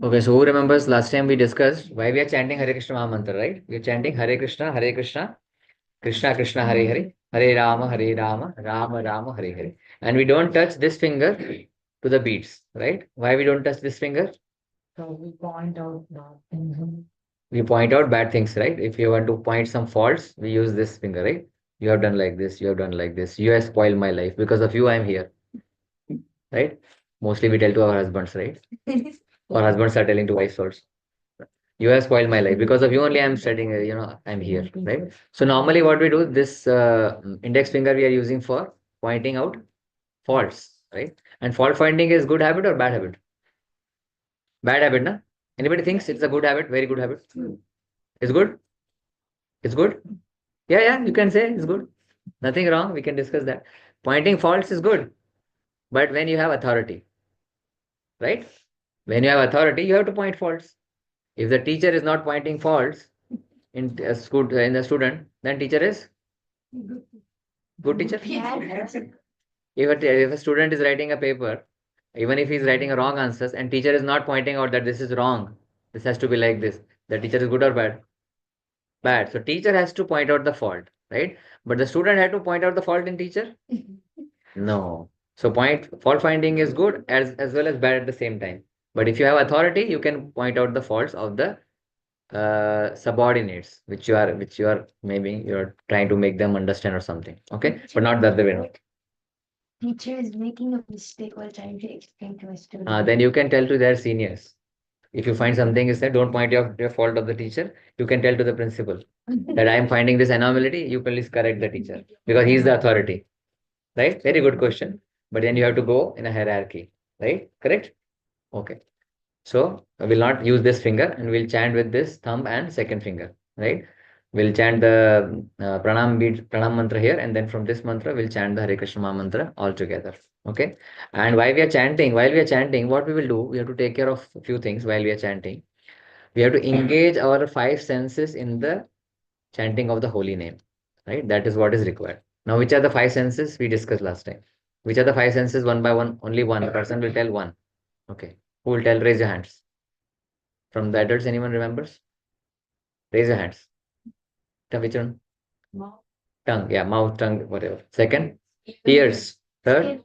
Okay, so who remembers last time we discussed why we are chanting Hare Krishna Maha Mantra, right? We are chanting Hare Krishna, Krishna Krishna Hare Hare, Hare Rama, Rama Rama Hare Hare. And we don't touch this finger to the beats, right? Why we don't touch this finger? So we point out that things. We point out bad things, right? If you want to point some faults, we use this finger, right? You have done like this, you have done like this, you have spoiled my life. Because of you, I'm here, right? Mostly we tell to our husbands, right? Our husbands are telling to wives also. You have spoiled my life. Because of you only I'm studying, I'm here, right? So normally what we do, this index finger we are using for pointing out faults, right? And fault finding is good habit or bad habit? Bad habit, na? Anybody thinks it's a good habit? Very good habit. It's good? It's good? Yeah, yeah, you can say it's good. Nothing wrong. We can discuss that. Pointing faults is good. But when you have authority, right? When you have authority, you have to point faults. If the teacher is not pointing faults in a school in the student, then teacher is good teacher. If a student is writing a paper, even if he's writing a wrong answers, and teacher is not pointing out that this is wrong, this has to be like this, the teacher is good or bad? Bad. So teacher has to point out the fault, right? But the student had to point out the fault in teacher? No. So fault finding is good as well as bad at the same time. But if you have authority, you can point out the faults of the subordinates, which you are maybe you're trying to make them understand or something. Okay, but not the other way. No. Teacher is making a mistake while trying to explain to a student. Then you can tell to their seniors. If you find something is there, don't point your fault of the teacher. You can tell to the principal that I am finding this anomaly. You please correct the teacher because he is the authority. Right? Very good question. But then you have to go in a hierarchy. Right? Correct? Okay. So I will not use this finger and we'll chant with this thumb and second finger. Right? We'll chant the pranam mantra here, and then from this mantra we'll chant the Hare Krishna Maha mantra all together. Okay. And while we are chanting, what we will do, we have to take care of a few things while we are chanting. We have to engage our five senses in the chanting of the holy name. Right? That is what is required. Now, which are the five senses we discussed last time? Which are the five senses? One by one, only one person will tell one. Okay. Who will tell? Raise your hands. From the adults, anyone remembers? Raise your hands. Which one? Tongue. Yeah, mouth, tongue, whatever. Second, ears. Third,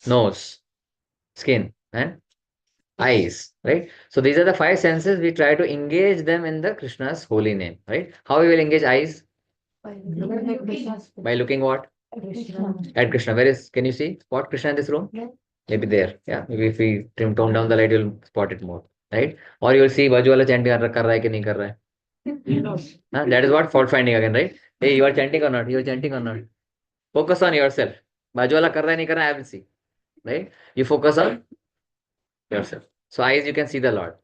nose, skin, and eyes. Right? So these are the five senses. We try to engage them in the Krishna's holy name. Right? How we will engage eyes? By looking what? At Krishna. Where is? Can you see? Spot Krishna in this room? Maybe there. Yeah. Maybe if we tone down the light, you'll spot it more. Right? Or you'll see बाजू वाला chanting कर रहा है कि नहीं कर रहा है. That is what fault finding again, right? Hey, you are chanting or not? You are chanting or not? Focus on yourself. बाजू वाला कर रहा है नहीं कर रहा है, I will see. Right? You focus on yourself. So eyes, you can see the Lord.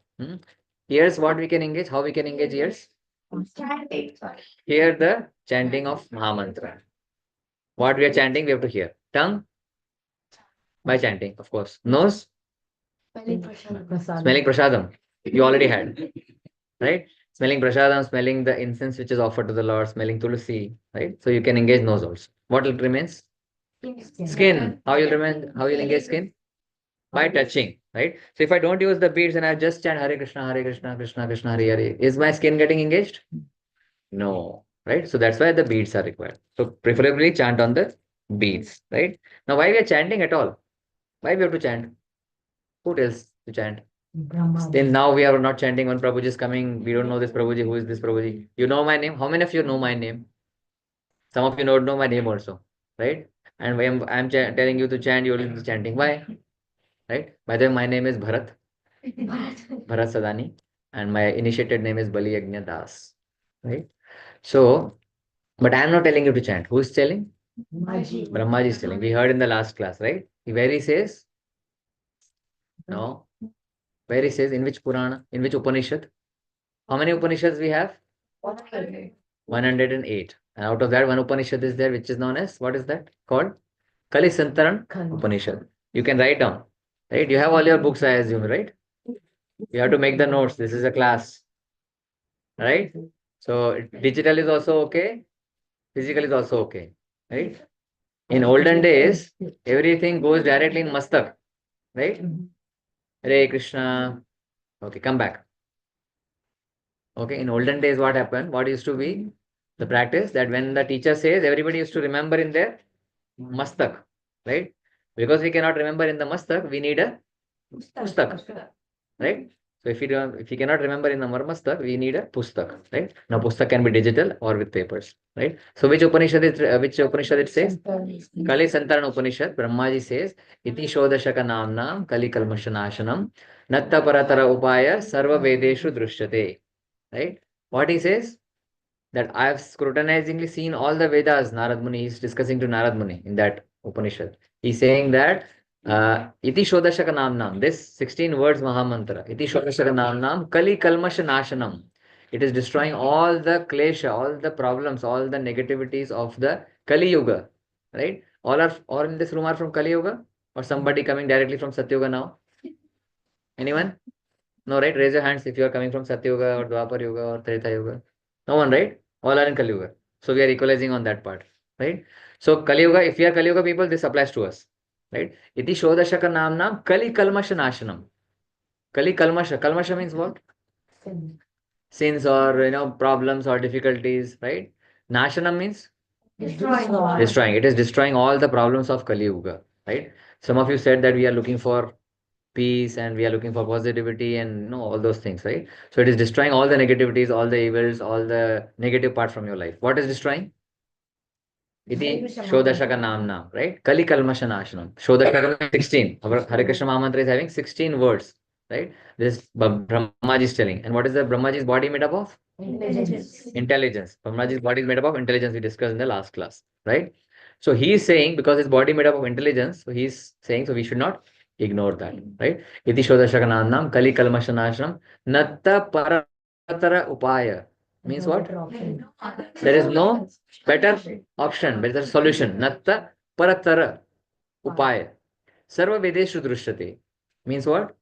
Ears, what we can engage? How we can engage ears? Hear the chanting of Mahamantra. What we are chanting, we have to hear. Tongue, by chanting, of course. Nose, smelling prasadam. You already had, right? Smelling prasadam, smelling the incense which is offered to the Lord, smelling tulsi, right? So you can engage nose also. What remains? Skin. How you'll engage skin? By touching, right? So if I don't use the beads and I just chant Hare Krishna, Krishna Krishna, Hare Hare, is my skin getting engaged? No, right? So that's why the beads are required. So preferably chant on the beads, right? Now, why we are chanting at all? Why we have to chant? Who tells to chant? Then now we are not chanting when Prabhuji is coming. We don't know this Prabhuji. Who is this Prabhuji? You know my name? How many of you know my name? Some of you don't know my name also, right? And when telling you to chant, you will be chanting. Why? Right? By the way, my name is Bharat Sadani, and my initiated name is Bali Yajna Das, right? So, but I am not telling you to chant. Who is telling? Brahmaji is telling. We heard in the last class, right? Where he says, no, where he says, in which Purana, in which Upanishad? How many Upanishads we have? 108. And out of that, one Upanishad is there, which is known as, what is that called? Kali Santaran Upanishad. You can write down, right? You have all your books, I assume, right? You have to make the notes. This is a class, right? So digital is also okay. Physical is also okay, right? In olden days, everything goes directly in Mastak, right? Hare Krishna, Okay, come back. Okay, in olden days, what happened? What used to be the practice that when the teacher says, everybody used to remember in their mastak, right? Because we cannot remember in the mastak, we need a pustak, right? So if you cannot remember in the marmastak, we need a pustak, right? Now pustak can be digital or with papers, right? So which Upanishad it says? Kali Santarana Upanishad, Brahmaji says, Iti Shodashaka Namnam Kali Kalmashanashanam Natta Paratara Upaya Sarva Vedeshu Drushyate. Right? What he says? That I have scrutinizingly seen all the Vedas. Narad Muni is discussing to Narad Muni in that Upanishad. He's saying that Iti Shodashaka Namnam, this 16 words Mahamantra, Iti Shodashaka Namnam Kali Kalmasha Nashanam. It is destroying all the klesha, all the problems, all the negativities of the Kali Yuga. Right? All in this room are from Kali Yuga? Or somebody coming directly from Satya Yuga now? Anyone? No, right? Raise your hands if you are coming from Satya Yuga or Dwapar Yuga or Treta Yuga. No one, right? All are in Kali Yuga. So we are equalizing on that part, right? So Kali Yuga, if we are Kali Yuga people, this applies to us, right? Iti Shodashaka Namnam Kali Kalmasha Nashanam. Kali Kalmasha. Kalmasha means what? Sins or problems or difficulties, right? Nashanam means destroying. It is destroying all the problems of Kali Yuga, right? Some of you said that we are looking for peace and we are looking for positivity and all those things, right? So it is destroying all the negativities, all the evils, all the negative part from your life. What is destroying? Iti Shodashaka Namnam, right? Kali Kalmasha Nashanam. Shodashaka means 16. Our Hare Krishna Mahamantra is having 16 words, right? This Brahmaji is telling. And what is the Brahmaji's body made up of? Intelligence. Brahmaji's body is made up of intelligence, we discussed in the last class, right? So he is saying, because his body made up of intelligence, so he is saying, so we should not ignore that, right? Iti Shodashakananam Kali Kalmashanashram Natta Paratara Upaya. Means what? There is no better option, better solution. Natta Paratara Upaya. Sarva Vedeshu Drushyate. Means what?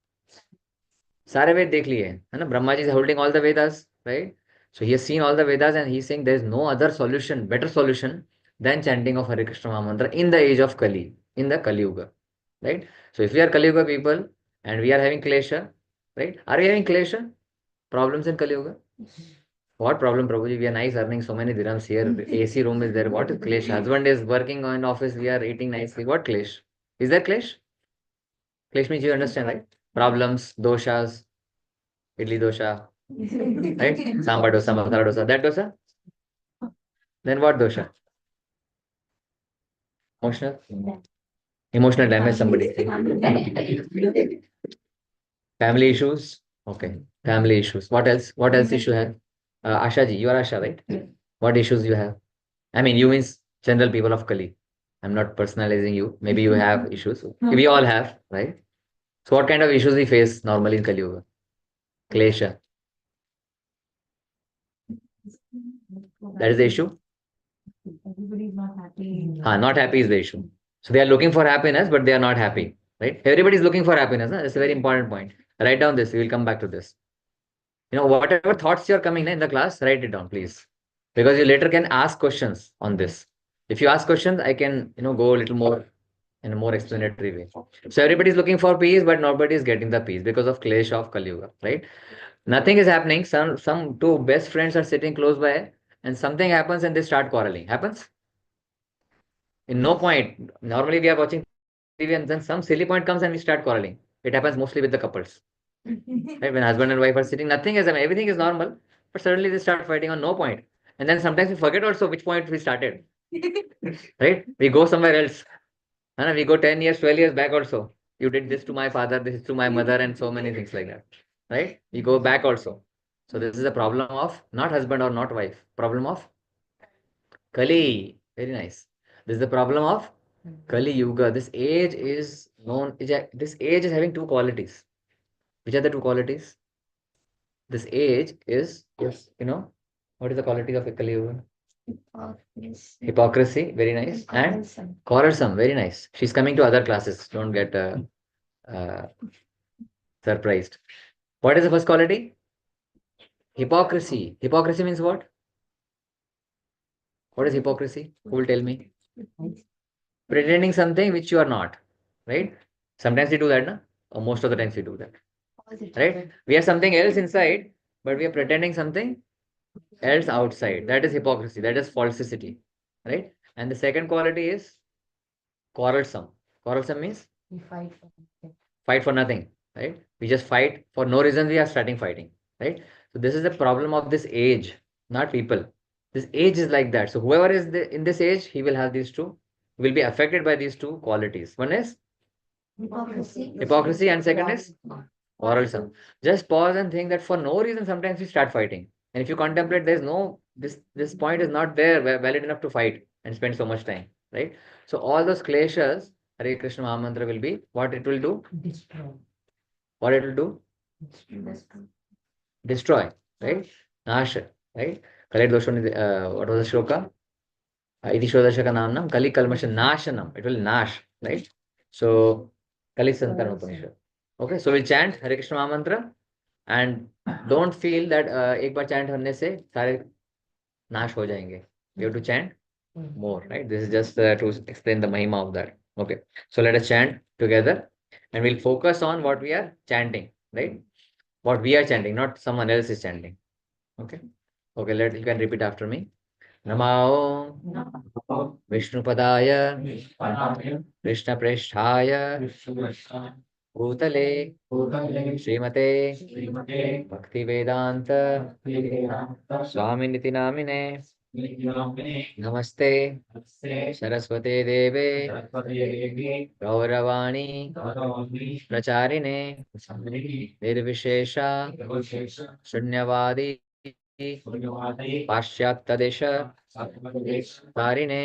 सारे वेद देख लिए है ना Brahma ji is holding all the Vedas, right? So he has seen all the Vedas and he's saying there is no other solution, better solution than chanting of Hare Krishna Mahamantra in the age of Kali, in the Kali Yuga, right? So if we are Kali Yuga people and we are having klesha, right? Are we having klesha? Problems in Kali Yuga? What problem, Prabhuji? We are nice earning so many dirhams here. AC room is there. What is klesh? Husband is working on office. We are eating nicely. What klesh? Is there klesh? Klesh means you understand, right? Problems, doshas, idli dosha, right? Sambar dosa, masala dosa. That dosa? Then what dosha? Emotional? Emotional damage somebody. Family issues? Okay. Family issues. What else? What else issue have? Asha ji, you are Asha, right? What issues you have? I mean, you means general people of Kali. I'm not personalizing you. Maybe you have issues. We all have, right? So what kind of issues we face normally in Kali Yuga? Klesha. That is the issue? Everybody is not happy. Not happy is the issue. So they are looking for happiness, but they are not happy, right? Everybody is looking for happiness. Huh? That's a very important point. Write down this. We will come back to this. Whatever thoughts you are coming in the class, write it down, please. Because you later can ask questions on this. If you ask questions, I can, go a little more in a more explanatory way. So everybody is looking for peace, but nobody is getting the peace because of Klesh of Kali Yuga, right? Nothing is happening. Some two best friends are sitting close by and something happens and they start quarreling. Happens? In no point. Normally we are watching TV and then some silly point comes and we start quarreling. It happens mostly with the couples. Right? When husband and wife are sitting, nothing is, everything is normal, but suddenly they start fighting on no point. And then sometimes we forget also which point we started. Right? We go somewhere else. And we go 10 years, 12 years back also. You did this to my father, this is to my mother, and so many things like that. Right? We go back also. So this is a problem of not husband or not wife. Problem of Kali. Very nice. This is the problem of Kali Yuga. This age is this age is having two qualities. Which are the two qualities? This age is, what is the quality of a Kali Yuga? Hypocrisy, very nice. And quarrelsome, very nice. She's coming to other classes. Don't get surprised. What is the first quality? Hypocrisy. Hypocrisy means what? What is hypocrisy? Who will tell me? Pretending something which you are not. Right? Sometimes we do that, no? Or most of the times we do that. right? We are something else inside, but we are pretending something else outside. That is hypocrisy. That is falsity, right? And the second quality is quarrelsome. Quarrelsome means We fight for something. fight for nothing, right? We just fight for no reason. We are starting fighting, right? So this is the problem of this age, not people. This age is like that. So whoever is in this age, he will have these two, will be affected by these two qualities. One is hypocrisy, and second is quarrelsome. Just pause and think that for no reason, sometimes we start fighting. And if you contemplate, there's no this point is not there valid enough to fight and spend so much time, right? So all those kleshas, Hare Krishna Mahamantra will be what it will do, Destroy. what it will do, destroy, right? Nasha, right? Kali doshoni, what was the shloka? Iti Shodashaka Namnam, Kali Kalmasha Nashanam. It will nash, right? So Kali Santan Upanishad. Okay, so we'll chant Hare Krishna Mahamantra and don't feel that एक बार chant करने से सारे नाश हो जाएंगे. You have to chant more, right? This is just to explain the mahima of that. Okay, so let us chant together and we'll focus on what we are chanting, right? What we are chanting, not someone else is chanting. Okay, okay, you can repeat after me. नमो विष्णुपदाय कृष्णप्रेष्ठाय भूतले श्रीमते भक्तिवेदांत स्वामिनिति नामिने नमस्ते सरस्वते देवे गौरवाणी प्रचारिणे निर्विशेषा शून्यवादी पाश्चात्यदेश तारिणे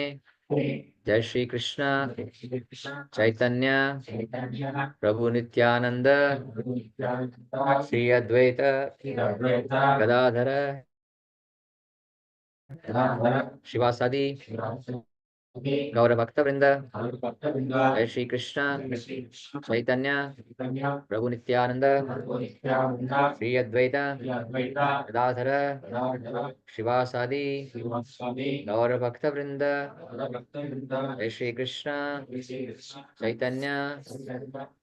जय श्री कृष्ण चैतन्य प्रभु नित्यानंद श्री अद्वैत गदाधर शिवासादि गौर भक्त वृंद जय श्री कृष्ण चैतन्य प्रभु नित्यानंद श्री अद्वैत गदाधर शिवासादि गौर भक्त वृंद जय श्री कृष्ण चैतन्य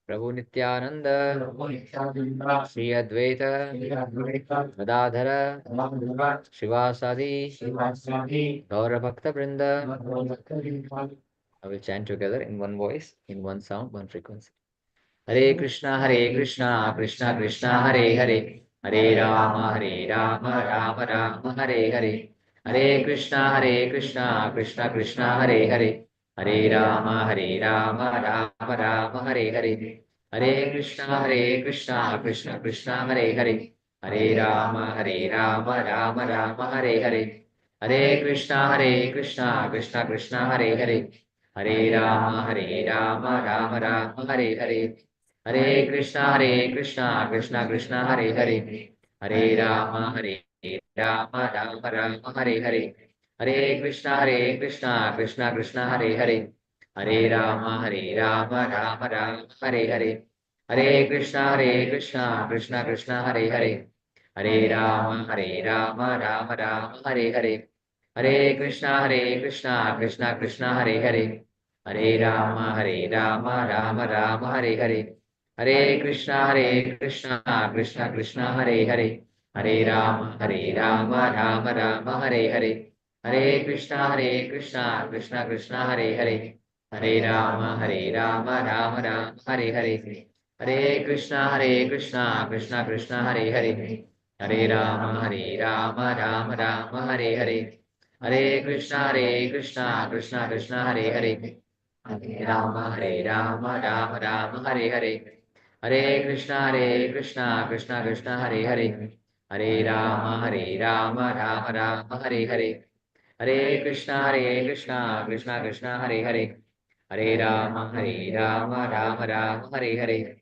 प्रभु नित्यानंद श्री अद्वैत गदाधर शिवासादि गौर भक्त वृंद. I will chant together in one voice, in one sound, one frequency. Hare Krishna, Krishna Krishna, Hare Hare, Hare Rama, Rama Rama, Hare Hare. Hare Krishna, Krishna Krishna, Hare Hare, Hare Rama, Rama Rama, Hare Hare. Hare Krishna, Krishna Krishna, Hare Hare, Hare Rama, Rama Rama, Hare Hare. Hare Krishna, Krishna Krishna, Hare Hare, Hare Rama, Rama Rama, Hare Hare. Hare Krishna, Krishna Krishna, Hare Hare, Hare Rama, Rama Rama, Hare Hare. Hare Krishna, Krishna Krishna, Hare Hare, Hare Rama, Rama Rama, Hare Hare. Hare Krishna, Krishna Krishna, Hare Hare, Hare Rama, Rama Rama, Hare Hare. Hare Krishna, Krishna Krishna, Hare Hare, Hare Rama, Rama Rama, Hare Hare. Hare Krishna, Krishna Krishna, Hare Hare, Hare Rama, Rama Rama, Hare Hare. Hare Krishna, Krishna Krishna, Hare Hare, Hare Rama, Rama Rama, Hare Hare. Hare Krishna, Krishna Krishna, Hare Hare, Hare Rama, Rama Rama, Hare Hare. Hare Krishna, Krishna Krishna, Hare Hare, Hare Rama, Rama Rama, Hare Hare. Hare Krishna, Krishna Krishna, Hare Hare, Hare Rama, Rama Rama, Hare Hare. Hare Krishna, Krishna Krishna, Hare Hare, Hare Rama, Rama Rama, Hare Hare.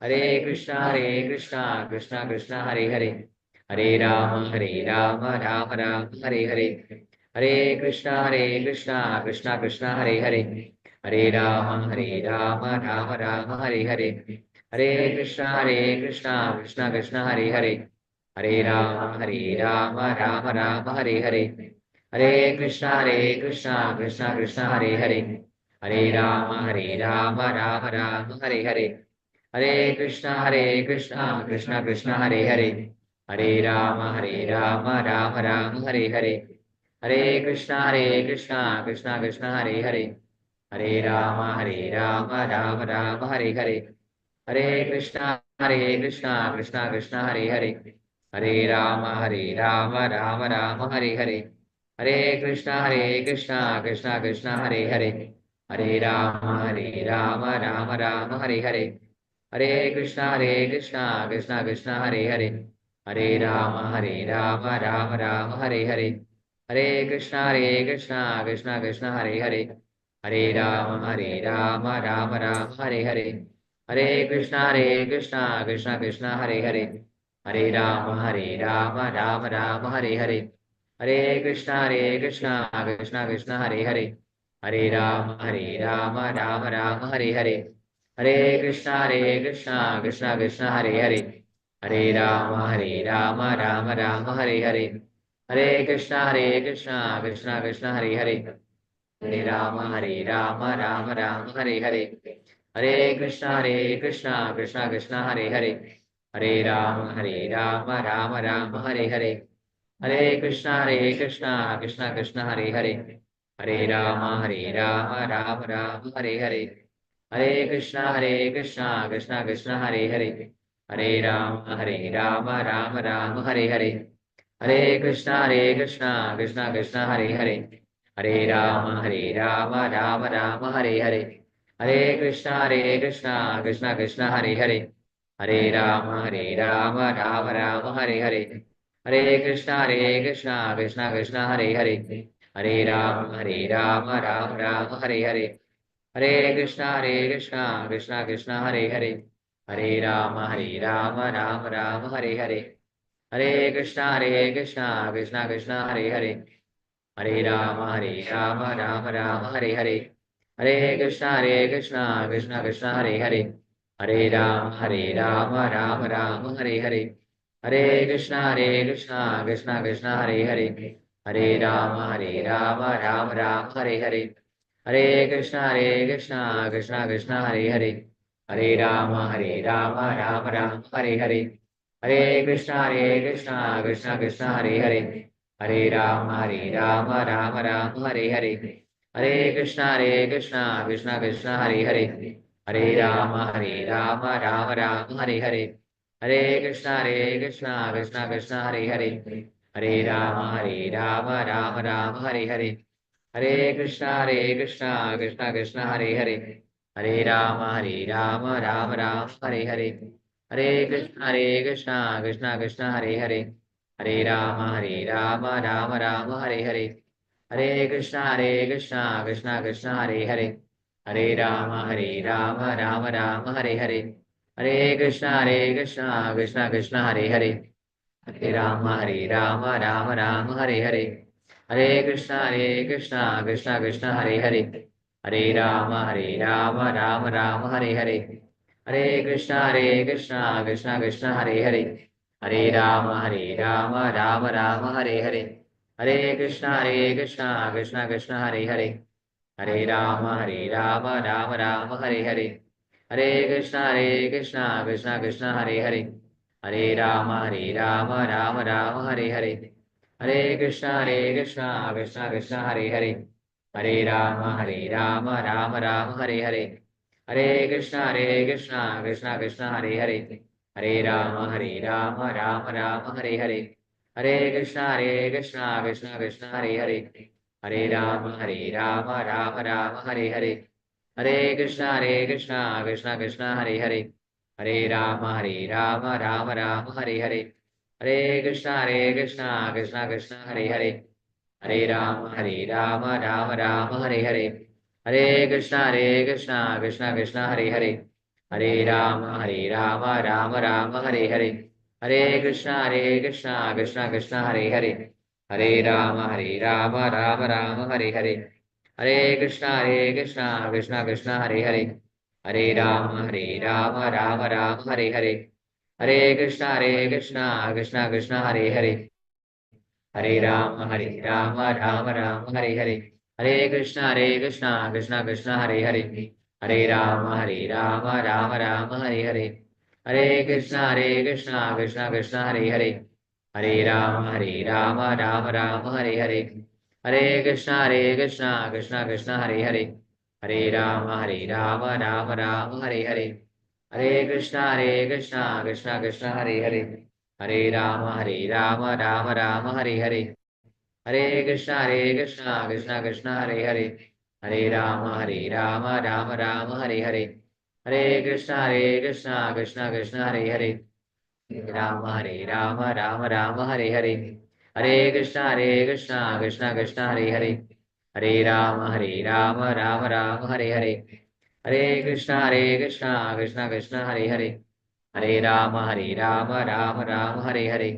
Hare Krishna, Krishna Krishna, Hare Hare, Hare Rama, Rama Rama, Hare Hare. Hare Krishna, Krishna Krishna, Hare Hare, Hare Rama, Rama Rama, Hare Hare. Hare Krishna, Krishna Krishna, Hare Hare, Hare Rama, Rama Rama, Hare Hare. Hare Krishna, Krishna Krishna, Hare Hare, Hare Rama, Rama Rama, Hare Hare. Hare Krishna Krishna Krishna Hare Hare, Hare Ram Ram Ram Hare Hare, Hare Krishna Krishna Krishna Hare Hare, Hare Ram Ram Ram Hare Hare, Hare Krishna Krishna Krishna Hare Hare, Hare Ram Ram Ram Hare Hare, Hare Krishna Krishna Krishna Hare Hare, Hare Ram Ram Ram Hare Hare, Hare Krishna Krishna Krishna Hare Hare, Hare Ram Ram Ram Hare Hare, Hare Krishna Krishna Krishna Hare Hare, Hare Ram Ram Ram Hare Hare, Hare Krishna Krishna Krishna Hare Hare, Hare Ram Ram Ram Hare Hare, Hare Krishna Krishna Krishna Hare Hare, Hare Ram Ram Ram Hare Hare, Hare Krishna Krishna Krishna Hare Hare, Hare Ram Ram Ram Hare Hare, Hare Krishna Krishna Krishna Hare Hare, Hare Ram Ram Ram Hare Hare, Hare Krishna Krishna Krishna Hare Hare, Hare Ram Ram Ram Hare Hare, Hare Krishna Krishna Krishna Hare Hare, Hare Ram Ram Ram Hare Hare, Hare Krishna Krishna Krishna Hare Hare, Hare Ram Ram Ram Hare Hare, Hare Krishna Krishna Krishna Hare Hare, Hare Ram Ram Ram Hare Hare, Hare Krishna Krishna Krishna Hare Hare, Hare Ram Ram Ram Hare Hare, Hare Krishna Krishna Krishna Hare Hare, Hare Ram Ram Ram Hare Hare, Hare Krishna Krishna Krishna Hare Hare, Hare Ram Ram Ram Hare Hare, Hare Krishna Krishna Krishna Hare Hare, Hare Ram Ram Ram Hare Hare, Hare Krishna Krishna Krishna Hare Hare, Hare Ram Ram Ram Hare Hare, Hare Krishna Krishna Krishna Hare Hare, Hare Ram Ram Ram Hare Hare, Hare Krishna Krishna Krishna Hare Hare, Hare Ram Ram Ram Hare Hare, Hare Krishna Krishna Krishna Hare Hare, Hare Ram Ram Ram Hare Hare, Hare Krishna Krishna Krishna Hare Hare, Hare Ram Ram Ram Hare Hare, Hare Krishna Krishna Krishna Hare Hare, Hare Ram Ram Ram Hare Hare, Hare Krishna Krishna Krishna Hare Hare, Hare Ram Ram Ram Hare Hare, Hare Krishna Krishna Krishna Hare Hare, Hare Ram Ram Ram Hare Hare, Hare Krishna Krishna Krishna Hare Hare, Hare Ram Ram Ram Hare Hare, Hare Krishna Krishna Krishna Hare Hare, Hare Ram Ram Ram Hare Hare, Hare Krishna Krishna Krishna Hare Hare, Hare Ram Ram Ram Hare Hare, Hare Krishna Krishna Krishna Hare Hare, Hare Ram Ram Ram Hare Hare, Hare Krishna Krishna Krishna Hare Hare, Hare Ram Ram Ram Hare Hare, Hare Krishna Krishna Krishna Hare Hare, Hare Ram Ram Ram Hare Hare, Hare Krishna Krishna Krishna Hare Hare, Hare Ram Ram Ram Hare Hare, Hare Krishna Krishna Krishna Hare Hare, Hare Ram Ram Ram Hare Hare, Hare Krishna Krishna Krishna Hare Hare, Hare Ram Ram Ram Hare Hare, Hare Krishna Krishna Krishna Hare Hare, Hare Ram Ram Ram Hare Hare, Hare Krishna Krishna Krishna Hare Hare, Hare Ram Ram Ram Hare Hare, Hare Krishna Krishna Krishna Hare Hare, Hare Ram Ram Ram Hare Hare, Hare Krishna Krishna Krishna Hare Hare, Hare Ram Ram Ram Hare Hare, Hare Krishna Krishna Krishna Hare Hare, Hare Ram Ram Ram Hare Hare, Hare Krishna Krishna Krishna Hare Hare, Hare Ram Ram Ram Hare Hare, Hare Krishna Krishna Krishna Hare Hare, Hare Ram Ram Ram Hare Hare, Hare Krishna Krishna Krishna Hare Hare, Hare Ram Ram Ram Hare Hare, Hare Krishna Krishna Krishna Hare Hare, Hare Ram Ram Ram Hare Hare, Hare Krishna Krishna Krishna Hare Hare, Hare Ram Ram Ram Hare Hare, Hare Krishna Krishna Krishna Hare Hare, Hare Ram Ram Ram Hare Hare, Hare Krishna Krishna Krishna Hare Hare, Ram Ram Ram Hare Hare, Hare Krishna Krishna Krishna Hare Hare, Hare Ram Ram Ram Hare Hare, Hare Krishna Krishna Krishna Hare Hare, Hare Ram Ram Ram Hare Hare,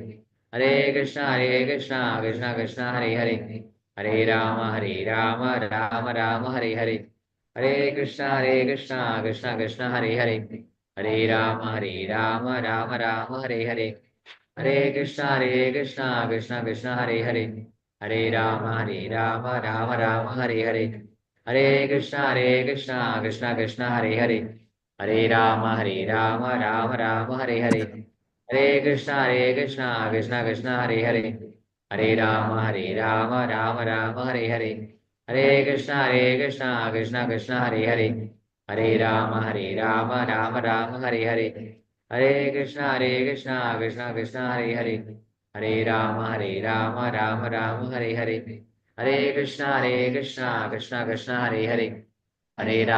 Hare Krishna Krishna Krishna Hare Hare, Hare Ram Ram Ram Hare Hare, Hare Krishna Krishna Krishna Hare Hare, Hare Ram Ram Ram Hare Hare, Hare Krishna Krishna Krishna Hare Hare, Hare Ram Ram Ram Hare Hare, Hare Krishna Krishna Krishna Hare Hare, Hare Ram Ram Ram Hare Hare, Hare Krishna Krishna Krishna Hare Hare, Hare Ram Ram Ram Hare Hare, Hare Krishna Krishna Krishna Hare Hare, Hare Ram Ram Ram Hare Hare, Hare Krishna Krishna Krishna Hare Hare, Hare Ram Ram Ram Hare Hare, Hare Krishna Krishna Krishna Hare Hare, Hare Ram Ram Ram Hare Hare, Hare Krishna Krishna Krishna Hare Hare, Hare Ram Ram Ram Hare Hare, Hare Krishna Krishna Krishna Hare Hare, Hare Ram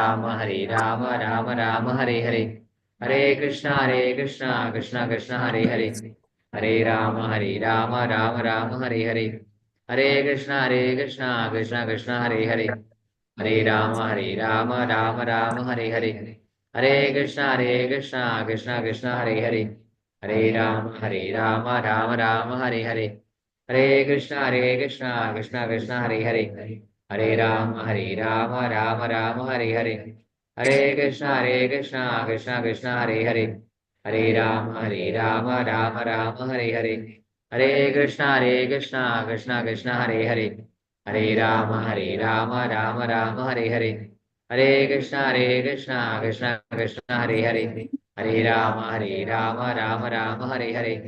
Ram Ram Hare Hare, Hare Krishna Krishna Krishna Hare Hare, Hare Ram Ram Ram Hare Hare, Hare Krishna Krishna Krishna Hare Hare, Hare Ram Ram Ram Hare Hare, Hare Krishna Krishna Krishna Hare Hare, Hare Ram Ram Ram Hare Hare, Hare Krishna Krishna Krishna Hare Hare, Hare Ram Ram Ram Hare Hare, Hare Krishna Krishna Krishna Hare Hare, Hare Ram Ram Ram Hare Hare, Hare Krishna Krishna Krishna Hare Hare, Hare Ram Ram Ram Hare Hare,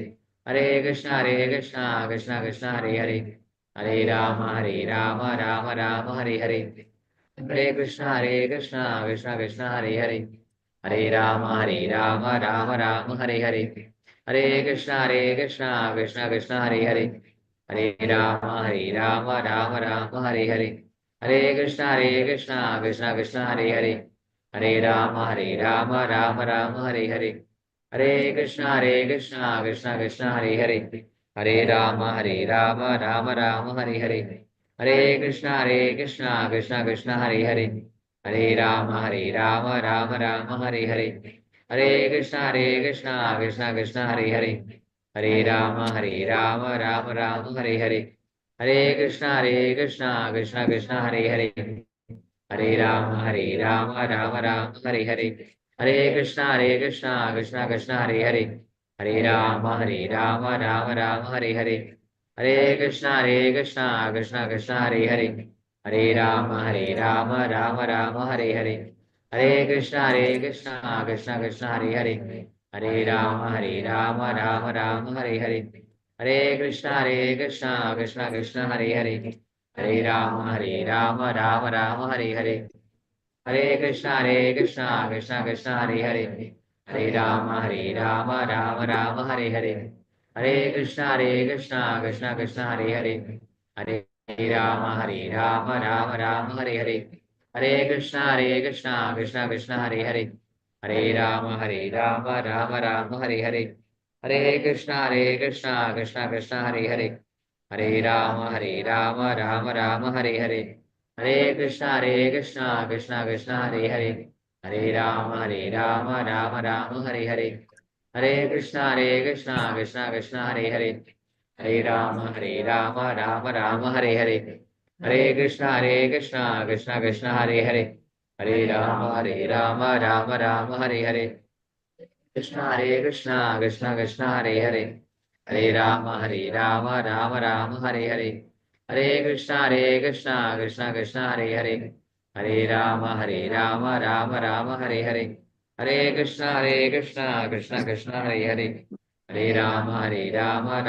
Hare Krishna Krishna Krishna Hare Hare, Hare Ram Ram Ram Hare Hare, Hare Krishna Krishna Krishna Hare Hare, Hare Ram Ram Ram Hare Hare, Hare Krishna Krishna Krishna Hare Hare, Hare Ram Ram Ram Hare Hare, Hare Krishna Krishna Krishna Hare Hare, Hare Ram Ram Ram Hare Hare, Hare Krishna Krishna Krishna Hare Hare, Hare Ram Ram Ram Hare Hare, Hare Krishna Krishna Krishna Hare Hare, Hare Ram Ram Ram Hare Hare, Hare Krishna Krishna Krishna Hare Hare, Hare Ram Ram Ram Hare Hare, Hare Krishna Krishna Krishna Hare Hare, Hare Ram Ram Ram Hare Hare, Hare Krishna Krishna Krishna Hare Hare, Hare Ram Ram Ram Hare Hare, Hare Krishna Krishna Krishna Hare Hare, Hare Ram Ram Ram Hare Hare, Hare Krishna Krishna Krishna Hare Hare, Hare Ram Ram Ram Hare Hare, Hare Krishna Krishna Krishna Hare Hare, Hare Ram Ram Ram Hare Hare, Hare Krishna Krishna Krishna Hare Hare, Hare Ram Ram Ram Hare Hare, Hare Krishna Krishna Krishna Hare Hare, Hare Ram Ram Ram Hare Hare, Hare Krishna Krishna Krishna Hare Hare, Hare Ram Ram Ram Hare Hare, Hare Krishna Krishna Krishna Hare Hare, Hare Ram Ram Ram Hare Hare, Hare Krishna Krishna Krishna Hare Hare, Hare Ram Ram Ram Hare Hare, Hare Krishna Krishna Krishna Hare Hare, Hare Ram Ram Ram Hare Hare, Krishna Krishna Krishna Hare Hare, Hare Ram Ram Ram Hare Hare, Hare Krishna Krishna Krishna Hare Hare, Hare Rama, Rama Rama, Hare Hare. Hare Krishna, Krishna Krishna, Hare Hare. Hare Rama, Rama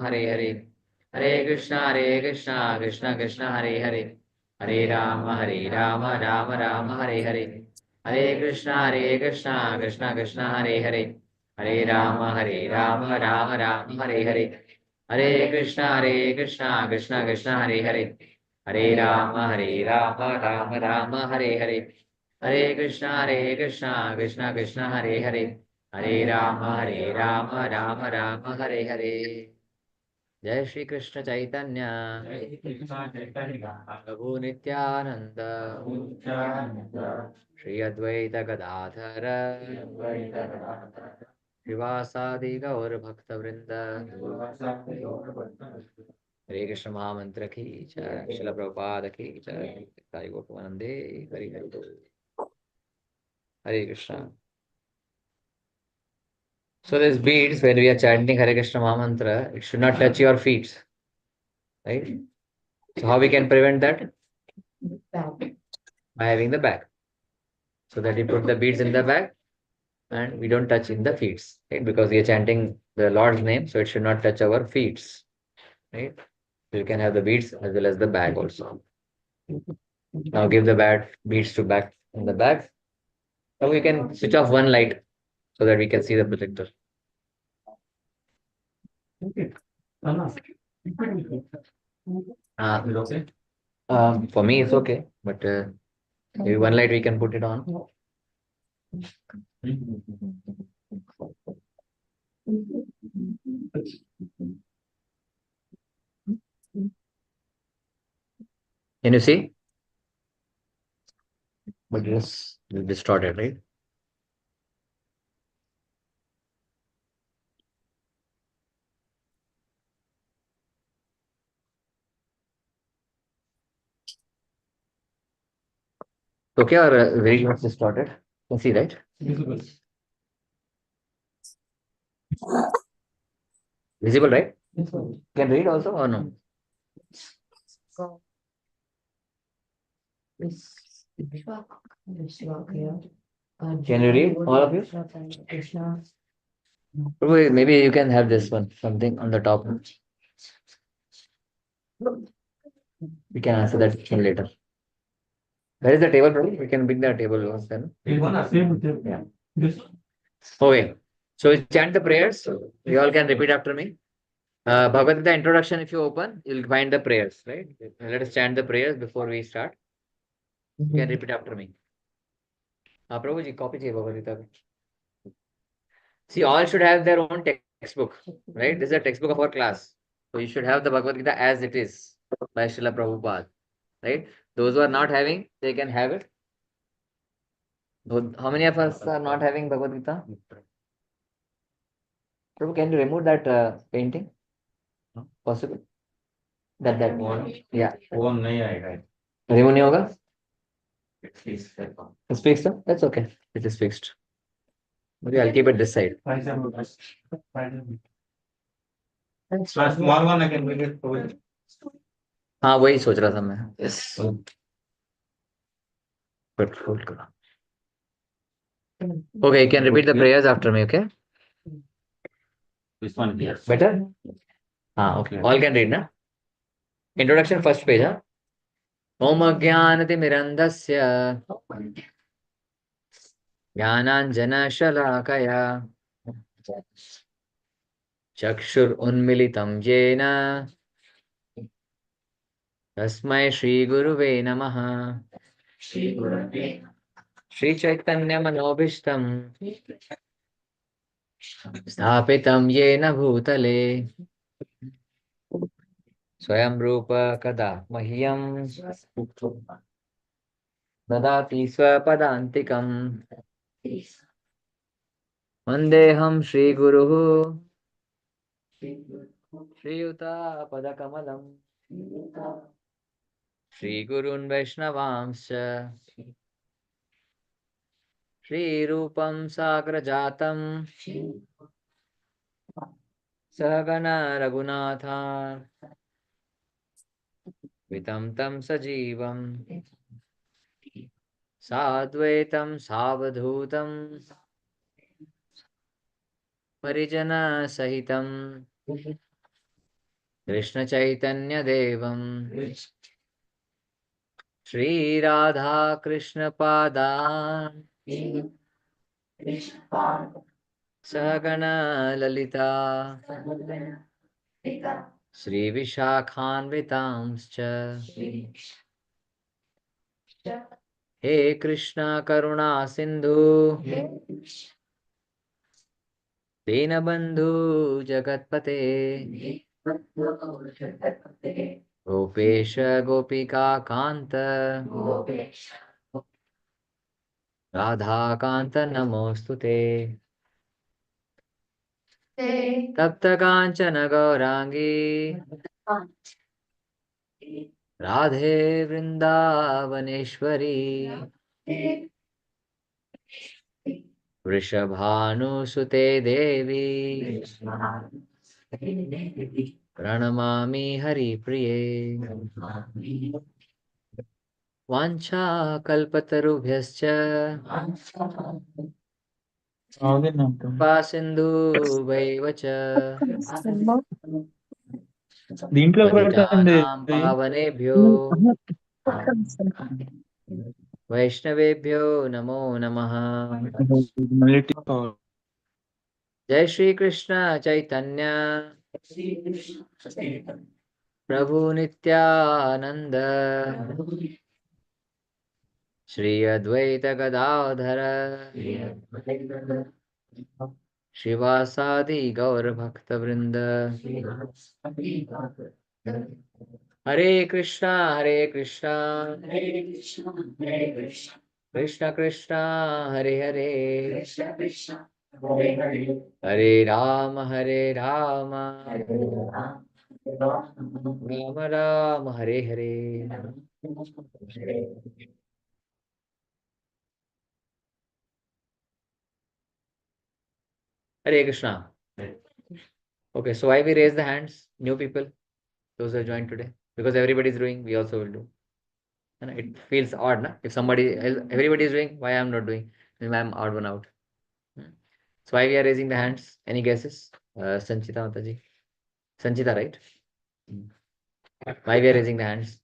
Hare Hare. Hare Krishna, Krishna Krishna, Hare Hare. Hare Rama, Rama Hare Hare. Hare Krishna, Krishna Krishna, Hare Hare. Hare Rama, Rama Hare Hare. Hare Krishna, Krishna Krishna, Hare Hare. Hare Rama, Rama Hare Hare. Hare Krishna, Krishna Krishna, Hare Hare. Hare Rama, Rama Hare Hare. Jai Shri Krishna Chaitanya, Prabhu Nityananda, Shri Advaita Gadadhara, Srivasadi Gaur Bhakta Vrinda. हरे कृष्ण महामंत्र की जय, श्रील प्रभुपाद की जय, साई गोपवंदे हरि हरि बोल। हरे Krishna. So these beads, when we are chanting Hare Krishna Mahamantra, it should not touch your feet, right? So how we can prevent that? By having the bag. So that we put the beads in the bag and we don't touch in the feet, right? Because we are chanting the Lord's name, so it should not touch our feet, right? So you can have the beads as well as the bag also. Now give the bag beads to back in the bag. Now we can switch off one light so that we can see the projector. For me, it's okay, but maybe one light we can put it on. Can you see? But it's distorted, right? Okay, or very much distorted? You can see, right? Visible, right? Can read also or no? Can you read, all of you? Probably, maybe you can have this one, something on the top. We can answer that question later. Where is the table, probably? We can bring the table once then. Yeah. Okay. So we chant the prayers. You all can repeat after me. Bhagavad Gita introduction, if you open, you'll find the prayers, right? Let us chant the prayers before we start. You can repeat after me. Prabhuji, copy चाहिए Bhagavad Gita. See, all should have their own textbook, right? This is a textbook of our class. So you should have the Bhagavad Gita as it is by Srila Prabhupada, right? Those who are not having, they can have it. How many of us are not having Bhagavad Gita? Prabhu, can you remove that painting? Possible? That yeah. Remove नहीं होगा? It's fixed, huh? That's okay. It is fixed. Maybe I'll keep it this side. Small one I can make it for. हाँ वही सोच रहा था मैं. Yes. Good, good. Okay, you can repeat the prayers after me, okay? This one, yes. Better? Okay. All can read, na? Introduction, first page, huh? Om Ajnanatimirandasya Jnananjana Shalakaya Chakshur Unmilitam Jena Tasmai Shri Guruve Namaha Shri Chaitanya Manobishtam Sthapitam Yena Bhutale Swayam Rupa Kada Mahyam Dadati Swapadantikam Vandeham Shri Guru Shri Yuta Padakamalam Shri Gurun Vaishnavamscha Shri Rupam Sagrajatam Sahagana Raghunatha Vitam Tam Sajivam साद्वैतं सावधूतं परिजन सहितं कृष्ण चैतन्य देवं श्री राधा कृष्ण पादान् सहगण ललिता श्री विशाखान्वितांश्च हे कृष्ण करुणा सिंधु दीनबंधु जगत्पते गोपेश गोपिका कांत राधा कांत नमोस्तुते तप्त कांचन गौरांगी राधे वृंदावनेश्वरी वृषभानुसुते देवी प्रणमामि हरिप्रिये वाञ्छाकल्पतरुभ्यश्च कृपासिन्धुभैव च దీంట్లో పడుతుంది पतितानां पावनेभ्यो वैष्णवेभ्यो नमो नमः। जय श्री कृष्ण चैतन्य प्रभु नित्यानंद श्री अद्वैत गदाधर शिवासादि गौर भक्त वृंद हरे Krishna Krishna Krishna Hare Hare Hare Ram Ram Ram Hare Hare. Hare Krishna. Okay, so why we raise the hands? New people, those who have joined today, because everybody is doing, we also will do. And it feels odd, na? If somebody else, everybody is doing, why I am not doing? Then I am odd one out. So why we are raising the hands? Any guesses? Sanchita Mataji. Sanchita, right? Why we are raising the hands?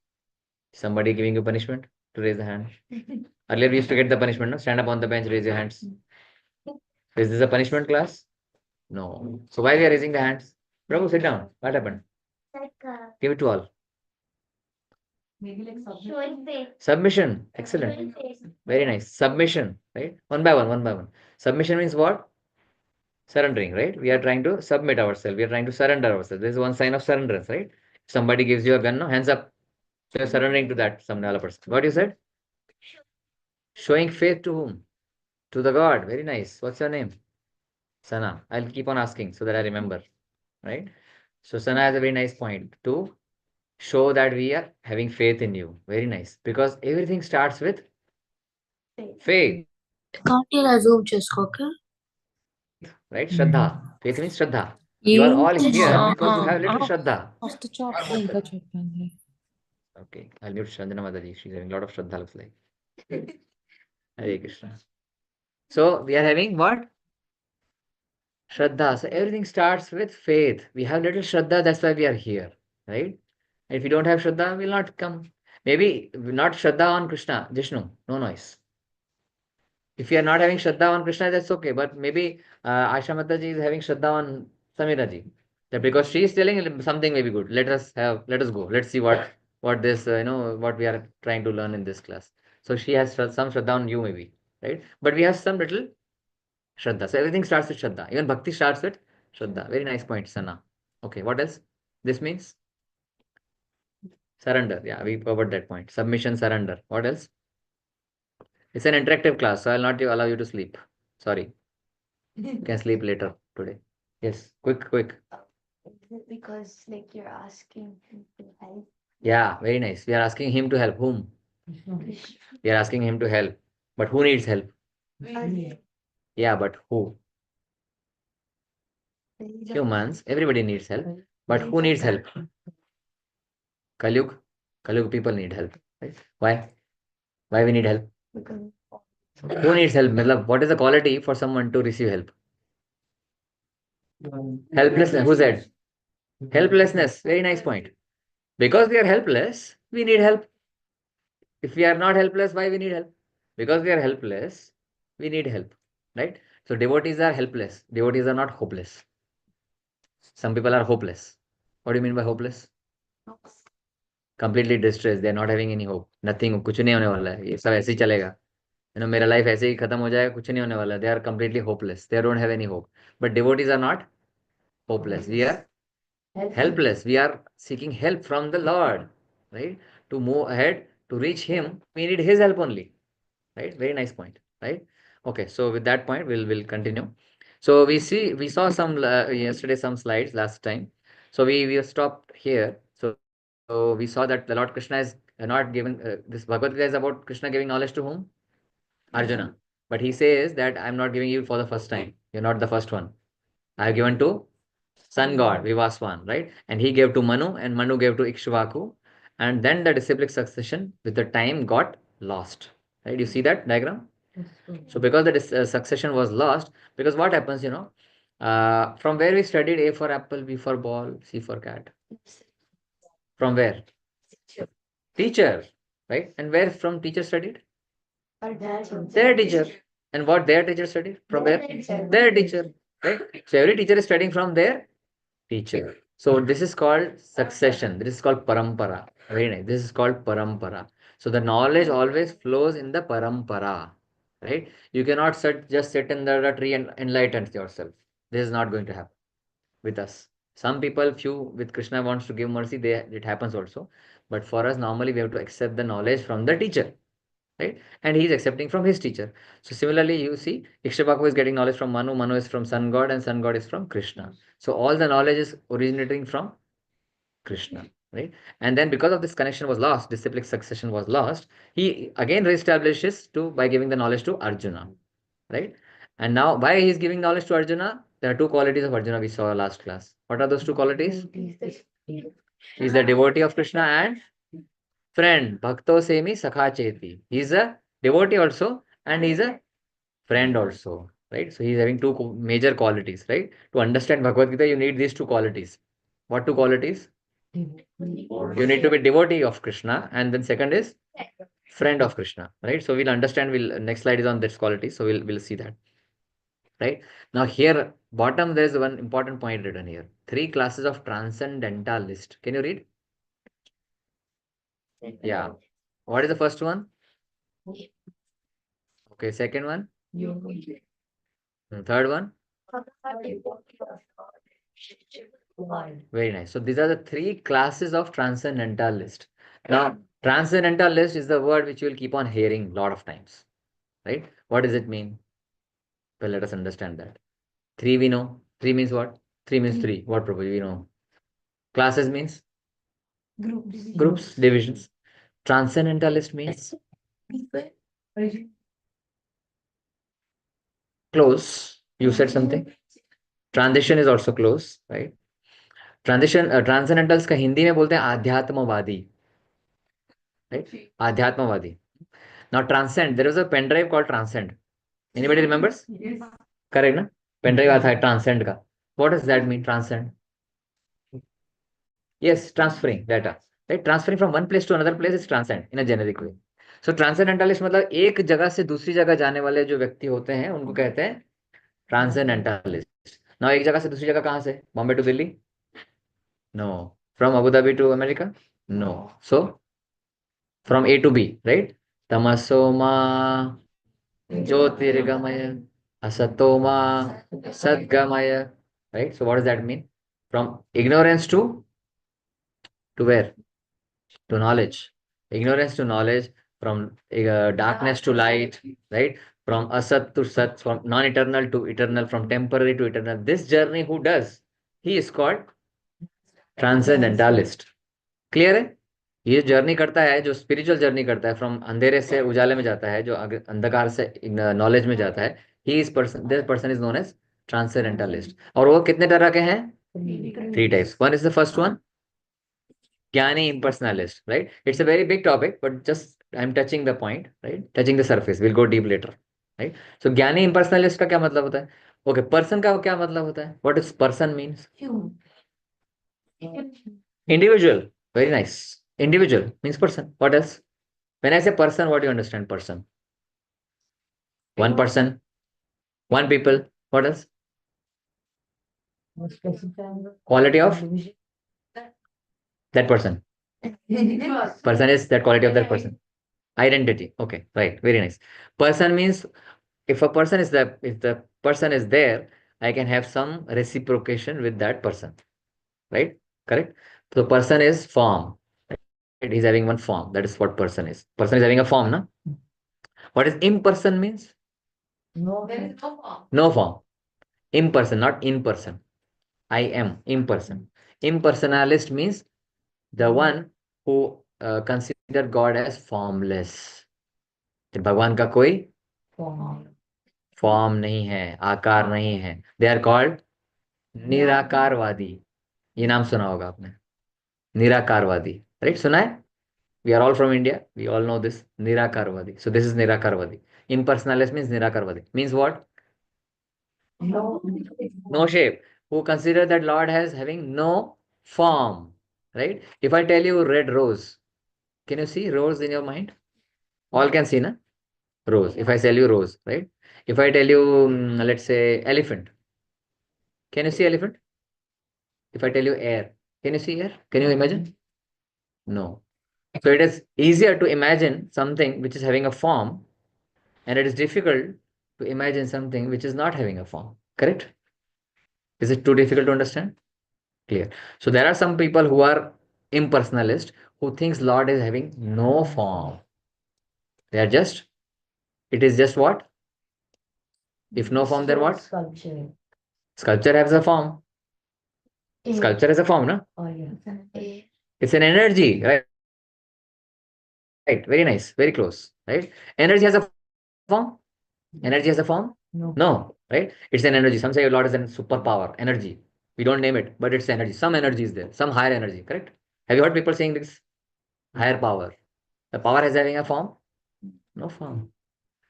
Somebody giving you punishment to raise the hand. Earlier we used to get the punishment, no? Stand up on the bench, raise your hands. Is this a punishment class? No. So why we are raising the hands? Prabhu, sit down. What happened? Give it to all. Submission. Excellent. Very nice. Submission, right? One by one. Submission means what? Surrendering, right? We are trying to submit ourselves. We are trying to surrender ourselves. This is one sign of surrender, right? If somebody gives you a gun, no, hands up. So you're surrendering to that some other person. What you said? Showing faith to whom? To the God. Very nice. What's your name? Sana. I'll keep on asking so that I remember, right? So Sana has a very nice point to show that we are having faith in you. Very nice. Because everything starts with faith, Can't zoom చేసుకోక right? Shraddha. Faith means Shraddha. You are all here because you have little Shraddha. First chapter ఇంకా చెప్పండి. Okay, I'll mute Shandana Mataji. She's having a lot of Shraddha, looks like. Hare Krishna. So we are having what? Shraddha. So everything starts with faith. We have little Shraddha, that's why we are here, right? And if you don't have Shraddha, we'll not come. Maybe not Shraddha on Krishna, Jishnu, no noise. If you are not having Shraddha on Krishna, that's okay. But maybe Aisha Mataji is having Shraddha on Samira ji. That because she is telling something may be good. Let us go. Let's see what this what we are trying to learn in this class. So she has some Shraddha on you maybe, right? But we have some little Shraddha. So everything starts with Shraddha. Even Bhakti starts with Shraddha. Very nice point, Sana. Okay, what else? This means surrender. Yeah, we covered that point. Submission, surrender. What else? It's an interactive class, so I'll not allow you to sleep. Sorry. You can sleep later today. Yes, quick. Is it because like you're asking him to help? Yeah, very nice. We are asking him to help. Whom? Krishna? We are asking him to help. But who needs help? Us. Yeah, but who? There is Humans. Everybody needs help. But who needs help? Kalyug. Kalyug people need help. Right? Why? Why we need help? because Who needs help? मतलब, what is the quality for someone to receive help? Helplessness. Who said? Helplessness. Very nice point. Because we are helpless, we need help. If we are not helpless, why we need help? Because we are helpless, we need help. Right? So devotees are helpless. Devotees are not hopeless. Some people are hopeless. What do you mean by hopeless? Completely distressed. They are not having any hope. Nothing. कुछ नहीं होने वाला है. ये सब ऐसे ही चलेगा. मेरा लाइफ ऐसे ही खत्म हो जाएगा, कुछ नहीं होने वाला. They are completely hopeless. They don't have any hope. But devotees are not hopeless. We are helpless. We are seeking help from the Lord, right? To move ahead, to reach Him, we need His help only, right? Very nice point, right? Okay, so with that point, we'll continue. So we saw some yesterday some slides last time. So we stopped here. So we saw that the Lord Krishna is not given this Bhagavad Gita is about Krishna giving knowledge to whom? Arjuna. But he says that I'm not giving you for the first time. You're not the first one. I have given to sun god Vivaswan, right? And he gave to Manu, and Manu gave to Ikshvaku, and then the disciplic succession with the time got lost, right? You see that diagram? So because the succession was lost, because what happens, from where we studied A for apple, B for ball, C for cat. From where? Teacher, right? And where from teacher studied? Their teacher. And what their teacher studied? From where? Their teacher, right? So every teacher is studying from their teacher. So this is called succession. This is called parampara. Very nice. This is called parampara. So the knowledge always flows in the parampara, right? You cannot just sit in the tree and enlighten yourself. This is not going to happen with us. Some people, few with Krishna wants to give mercy, it happens also. But for us, normally we have to accept the knowledge from the teacher, right? And he is accepting from his teacher. So similarly, you see, Ikshvaku is getting knowledge from Manu, Manu is from sun god, and sun god is from Krishna. So all the knowledge is originating from Krishna, right? And then because of this connection was lost, disciplic succession was lost, he again reestablishes by giving the knowledge to Arjuna, right? And now why he is giving knowledge to Arjuna? There are two qualities of Arjuna we saw last class. What are those two qualities? He is the devotee of Krishna and friend. Bhakto semi sakha cheti. He is a devotee also and he is a friend also, right? So he is having two major qualities, right? To understand Bhagavad Gita, you need these two qualities. What two qualities? You need to be devotee of Krishna, and then second is friend of Krishna, right? So we'll understand. Next slide is on this quality, so we'll see that, right? Now here bottom there is one important point written here. 3 classes of transcendentalist. Can you read? Yeah. What is the first one? Okay, second one. Third one. Very nice. So these are the 3 classes of transcendentalist. Now, transcendentalist is the word which you will keep on hearing a lot of times, right? What does it mean? Well, let us understand that. 3 we know. 3 means what? 3 means 3. What properly we know? Classes means? Groups, divisions. Transcendentalist means? Close. You said something. Transition is also close, right? ट्रांसेंडेंटल्स का हिंदी में बोलते हैं आध्यात्मवादी, right? आध्यात्मवादी. Now transcend, there was a pen drive called Transcend. Anybody remembers? Correct ना? Pen drive आता है Transcend का. What does that mean transcend? Yes, transferring data, right? Transferring from one place to another place is transcend in a generic way. So transcendentalist मतलब एक जगह से दूसरी जगह जाने वाले जो व्यक्ति होते हैं उनको कहते हैं ट्रांसेंडेंटलिस्ट. नाउ एक जगह से दूसरी जगह कहां से? Bombay to Delhi? No. From Abu Dhabi to America? No. So, from A to B, right? Tamasoma Jyotirgamaya Asatoma Sadgamaya. Right? So, what does that mean? From ignorance to where? To knowledge. Ignorance to knowledge, from darkness to light, right? From asat to sat, from non-eternal to eternal, from temporary to eternal. This journey who does? He is called transcendentalist. Clear है? ये journey करता है, जो spiritual journey करता है, from अंधेरे से उजाले में जाता है, जो अंधकार से नॉलेज में जाता है, he is person, this person is known as transcendentalist. और वो कितने तरह के हैं? 3 types. One is the first one, ज्ञानी impersonalist, right? It's a very big topic, but just I am touching the point, right? Touching the surface. Will go deep later. right? So ज्ञानी impersonalist का क्या मतलब होता है? Okay, person का क्या मतलब होता है? What is person means? Individual. Very nice. Individual means person. What else? When I say person, what do you understand? Person. One person, one people. What else? Quality of that person. Person is that quality of that person. Identity. Okay, right. Very nice. Person means if a person is the if the person is there, I can have some reciprocation with that person. Right? Correct? So person is form. Right? He's having one form. That is what person is. Person is having a form, no? What is imperson means? No form. Imperson, not in person. I am imperson. Impersonalist means the one who consider God as formless. तो भगवान का कोई form नहीं है, आकार नहीं है. They are called निराकारवादी. ये नाम सुना होगा आपने, निराकारवादी. राइट, सुना है? We are all from India, we all know this निराकारवादी. सो दिस इज निराकारवादी. Impersonalist means निराकारवादी. Means what? No shape. Who consider that Lord as having no form. Right? If I tell you red rose, can you see rose in your mind? All can see, na? Rose. If I tell you rose, right? If I tell you, let's say elephant, can you see elephant? If I tell you air, can you see air? Can you imagine? No. So it is easier to imagine something which is having a form, and it is difficult to imagine something which is not having a form. Correct? Is it too difficult to understand? Clear. So there are some people who are impersonalist who thinks Lord is having no form. They are just, it is just what? If no form, then what? Sculpture has a form. Sculpture has a form, no? It's an energy, right? Right. Very nice. Very close. Right? Energy has a form. Energy has a form? No. Right? It's an energy. Some say Lord is a superpower. Energy. We don't name it, but it's energy. Some energy is there. Some higher energy. Correct? Have you heard people saying this? Higher power. The power is having a form? No form.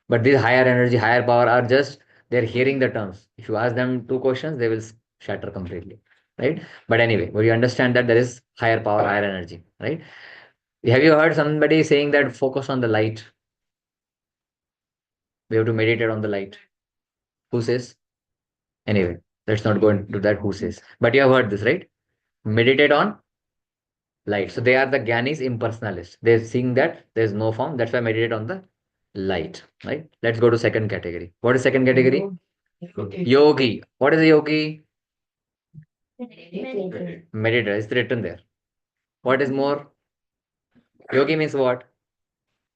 But these higher energy, higher power are just, they're hearing the terms. If you ask them two questions, they will shatter completely. Right? But anyway, we understand that there is higher power, higher energy. Right? Have you heard somebody saying that focus on the light? We have to meditate on the light. Who says? Anyway, let's not go into that who says. But you have heard this, right? Meditate on light. So they are the Gyanis impersonalists. They're seeing that there's no form. That's why meditate on the light. Right? Let's go to second category. What is second category? Yogi. What is a yogi? Meditator. It's written there. What is more? Yogi means what?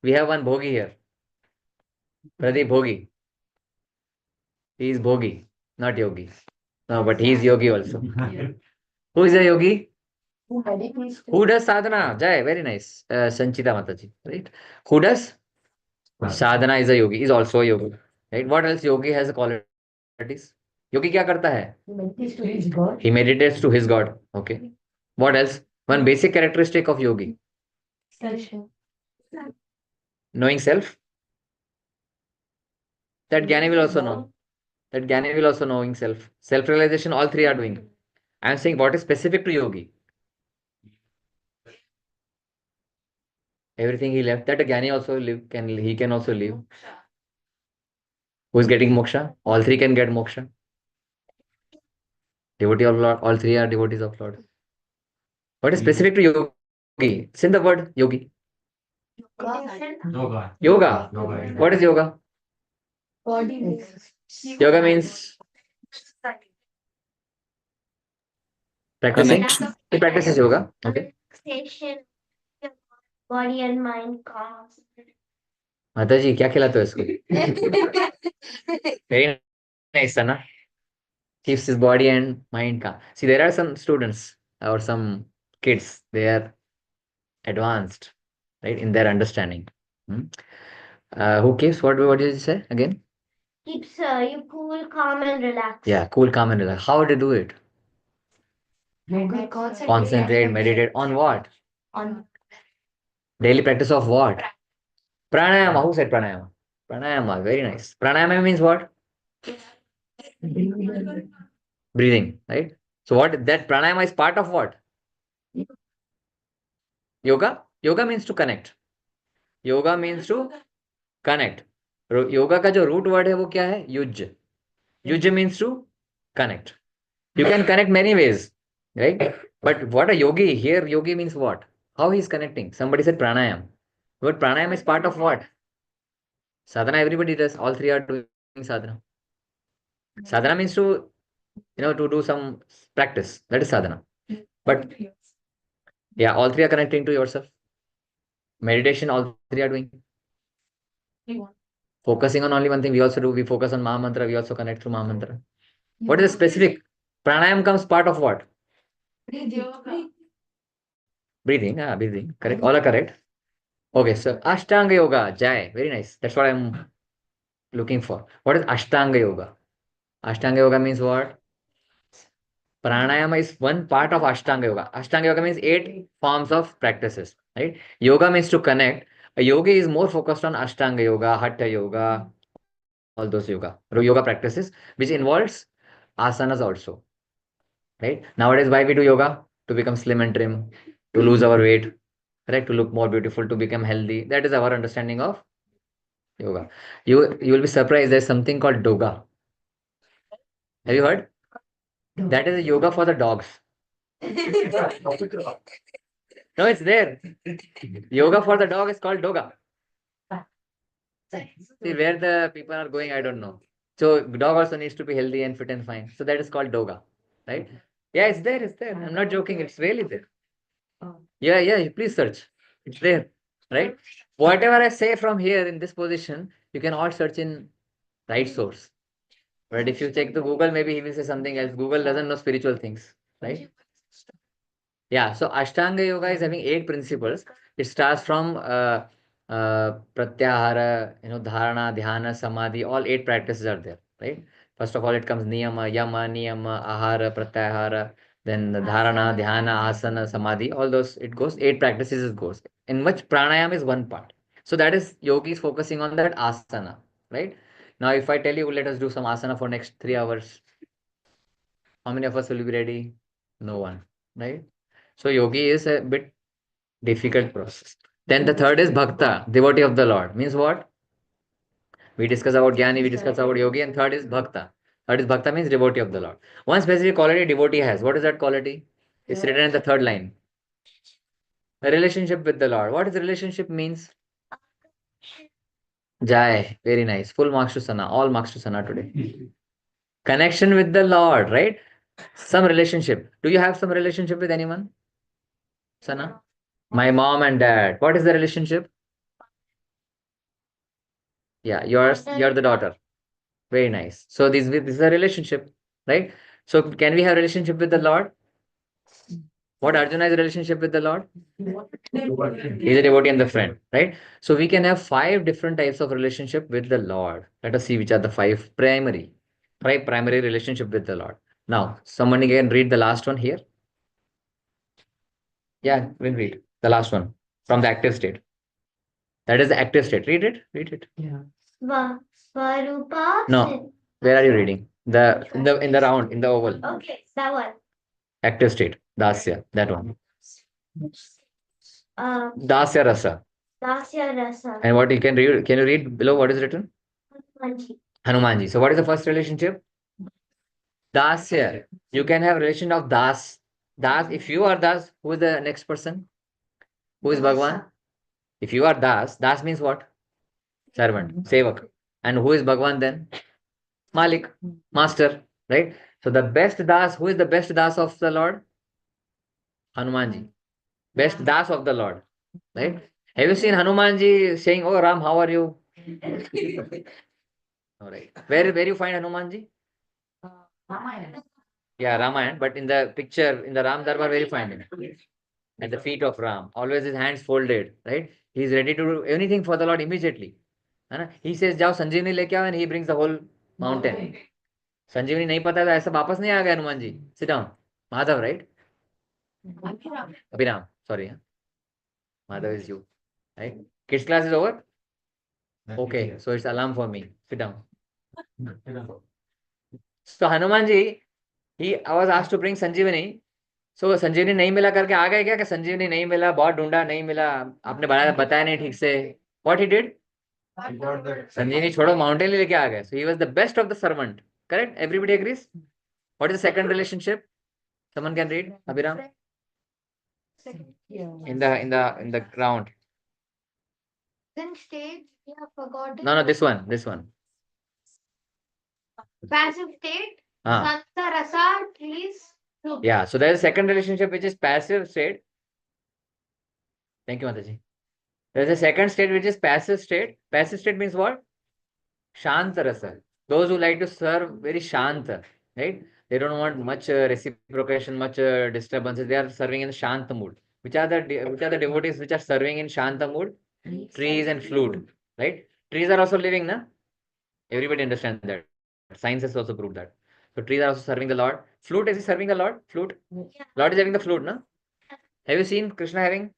We have one Bhogi here. Pradeep Bhogi. He is Bhogi, not Yogi. No, but he is Yogi also. Who is a Yogi? Who does sadhana? Jai, very nice. Sanchita Mataji, right? Who does? Sadhana is a yogi, is also a yogi. Right? What else yogi has qualities? Yogi क्या करता है? He meditates to his God. Okay. What else? One basic characteristic of yogi. Knowing self. That Jnani will also know. That Jnani will also knowing self. Self-realization, all three are doing. I am saying what is specific to yogi. Everything he left, that a Jnani also live, he can also live. Who is getting moksha? All three can get moksha. Devotee of Lord, all three are devotees of Lord. What is specific to yogi? It's in the word yogi. Yoga. What is yoga? Yoga means practicing. Connection. He practices yoga. Okay. Body and mind calm. माता जी क्या खिलाते हो इसको? Very nice, Sana. Keeps his body and mind calm. See, there are some students or some kids, they are advanced, right, in their understanding. Who keeps, what did you say again? Keeps you cool, calm, and relaxed. Yeah, cool, calm, and relaxed. How do they do it? Concentrate, meditate on what? On Daily practice of what? Pranayama. Who said pranayama? Pranayama, very nice. Pranayama means what? Breathing, right? So what that pranayama is part of what? Yoga? Yoga means to connect. Yoga means to connect. Yoga का जो root word है वो क्या है? Use. Use means to connect. You can connect many ways, right? But what a yogi here, yogi means what? How he is connecting? Somebody said pranayam. But pranayam is part of what? Sadhana, everybody does. All three are doing sadhana. Sadhana means to, to do some practice. That is sadhana. But yeah, all three are connecting to yourself. Meditation, all three are doing. Focusing on only one thing, we also do. We focus on Maha Mantra, we also connect through Maha Mantra. What is the specific? Pranayam comes part of what? Breathing, breathing. Correct. All are correct. Okay, so Ashtanga Yoga, Jai. Very nice. That's what I'm looking for. What is Ashtanga Yoga? Ashtanga Yoga means what? Pranayama is one part of Ashtanga Yoga. Ashtanga Yoga means 8 forms of practices, right? Yoga means to connect. A yogi is more focused on Ashtanga Yoga, Hatha Yoga, all those yoga practices, which involves asanas also, right? Nowadays, why we do yoga? To become slim and trim, to lose our weight, right? To look more beautiful, to become healthy. That is our understanding of yoga. You will be surprised. There's something called doga. Have you heard? That is a yoga for the dogs. No, it's there. Yoga for the dog is called doga. See where the people are going, I don't know. So dog also needs to be healthy and fit and fine. So that is called doga, right? Yeah, it's there. It's there. I'm not joking. It's really there. Yeah. Please search. It's there, right? Whatever I say from here in this position, you can all search in right source. But if you check the Google, maybe he will say something else. Google doesn't know spiritual things, right? Yeah, so Ashtanga Yoga is having 8 principles. It starts from Pratyahara, Dharana, Dhyana, Samadhi, all 8 practices are there, right? First of all, it comes Niyama, Yama, Niyama, Ahara, Pratyahara, then the Dharana, Dhyana, Asana, Samadhi, all those, it goes, 8 practices it goes, in which pranayama is one part. So that is yogis focusing on that asana, right? Now, if I tell you, let us do some asana for next 3 hours, how many of us will be ready? No one, right? So yogi is a bit difficult process. Then the third is bhakta, devotee of the Lord. Means what? We discuss about jnani, we discuss about yogi, and third is bhakta. Third is bhakta means devotee of the Lord. One specific quality devotee has. What is that quality? It's written in the third line. A relationship with the Lord. What is relationship means? Jai. Very nice. Full marks to Sana. All marks to Sana today. Connection with the Lord, right? Some relationship. Do you have some relationship with anyone? Sana? My mom and dad. What is the relationship? Yeah, you're the daughter. Very nice. So this is a relationship, right? So can we have relationship with the Lord? What Arjuna is a relationship with the Lord? He's a devotee and the friend, right? So we can have 5 different types of relationship with the Lord. Let us see which are the 5 primary relationship with the Lord. Now, someone can read the last one here. Yeah, we'll read the last one from the active state. That is the active state. Read it. Read it. Swarupa. No. Where are you reading? In the round, in the oval. Okay, that one. Active state. Dasya. That one. Uh, Dasya rasa. Dasya Rasa. And what you can read? Can you read below what is written? Hanumanji. Hanumanji. So what is the first relationship? Dasya. You can have relation of Das. Das. If you are Das, who is the next person? Who is Bhagwan? If you are Das, Das means what? Servant, Sevak. And who is Bhagwan then? Malik, master, right? So the best Das, who is the best Das of the Lord? Hanumanji. Best Das of the Lord, right? Have you seen Hanumanji saying, "Oh Ram, how are you?" All right. Where you find Hanumanji? Yeah, Ramayana. But in the picture, in the Ram Darbar, where you find him? At the feet of Ram. Always his hands folded, right? He's ready to do anything for the Lord immediately. He says, "Jao Sanjeevani leke aao," and he brings the whole mountain. संजीवनी नहीं पता था ऐसा वापस नहीं आ गया Hanuman ji. Sit down. Madhav, right? Abhiram. Sorry. Madhav is you. Right? Kids class is over? Okay, so it's alarm for me. Sit down. So Hanumanji, I was asked to bring Sanjeevani. So संजीवनी नहीं मिला करके आ गए क्या कि संजीवनी नहीं मिला, बहुत ढूंढा नहीं मिला, आपने बताया नहीं ठीक से. What he did? संजीवनी छोड़ो माउंटेन लेके आ गए. So he was the best of the servant. Correct? Everybody agrees? What is the second relationship? Someone can read, Abhiram? In the ground. Then stage, we have forgotten. No, this one. Passive state, Ah. Satta Rasa, trees. Yeah, so there is a second relationship which is passive state. Thank you, Mataji. There is a second state which is passive state. Passive state means what? Shanta rasa. Those who like to serve very shanta, right? They don't want much reciprocation, much disturbances. They are serving in shanta mood. Which are the devotees which are serving in shanta mood? Trees and flute, right? Trees are also living, na? Everybody understands that. Science has also proved that. So trees are also serving the Lord. Flute, is he serving the Lord? Flute? Lord is having the flute, na? Have you seen Krishna having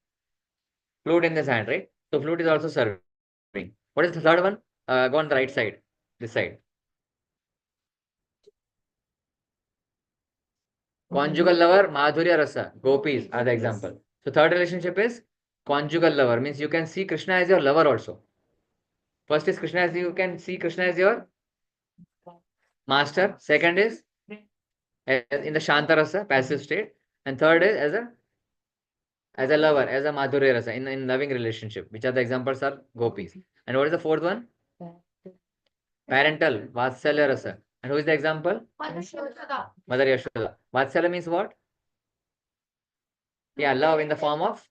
flute in his hand, right? So flute is also serving. What is the third one? Go on the right side, this side. Conjugal lover, Madhurya Rasa, gopis are the example. So third relationship is conjugal lover, means you can see Krishna as your lover also. First is Krishna as you can see Krishna as your master. Second is in the Shanta Rasa, passive state. And third is as a lover, as a Madhurya Rasa, in loving relationship. Which are the examples are gopis. And what is the fourth one? Parental, Vatsalya Rasa. And who is the example? Mother Yashoda. Vatsalya means what? Yeah, love in the form of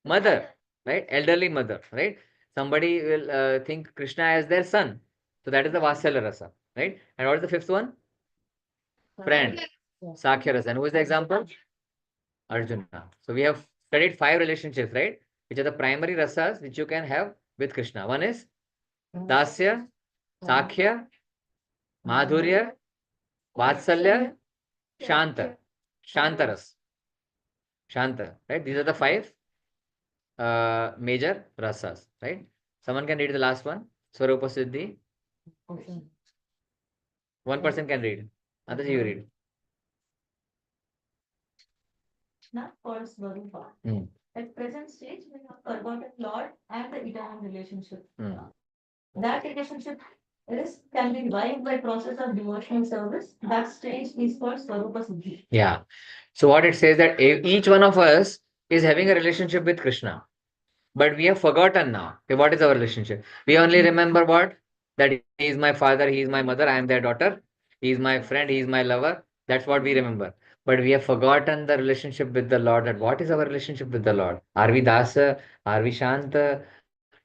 mother, right? Elderly mother, right? Somebody will think Krishna as their son. So that is the Vatsalya Rasa, right? And what is the fifth one? Friend, Sakhya Rasa. And who is the example? Arjuna. So we have studied 5 relationships, right? Which are the primary rasas which you can have with Krishna. One is Dasya, Sakhya, Madhurya, Vatsalya, Shanta. Shantaras. Shanta, right? These are the 5 major rasas, right? Someone can read the last one. Swarupa Siddhi. One person can read. Ataji, you read. Not for Swarupa. Hmm. At present stage, we have forgotten Lord and the eternal relationship. Hmm. That relationship can be revived by process of devotional service. That stage is called Swarupa Siddhi. Yeah. So what it says that each one of us is having a relationship with Krishna. But we have forgotten now. Okay, what is our relationship? We only remember what? That he is my father, he is my mother, I am their daughter. He is my friend, he is my lover. That's what we remember. But we have forgotten the relationship with the Lord. That what is our relationship with the Lord? Are we dasa? Are we shanta?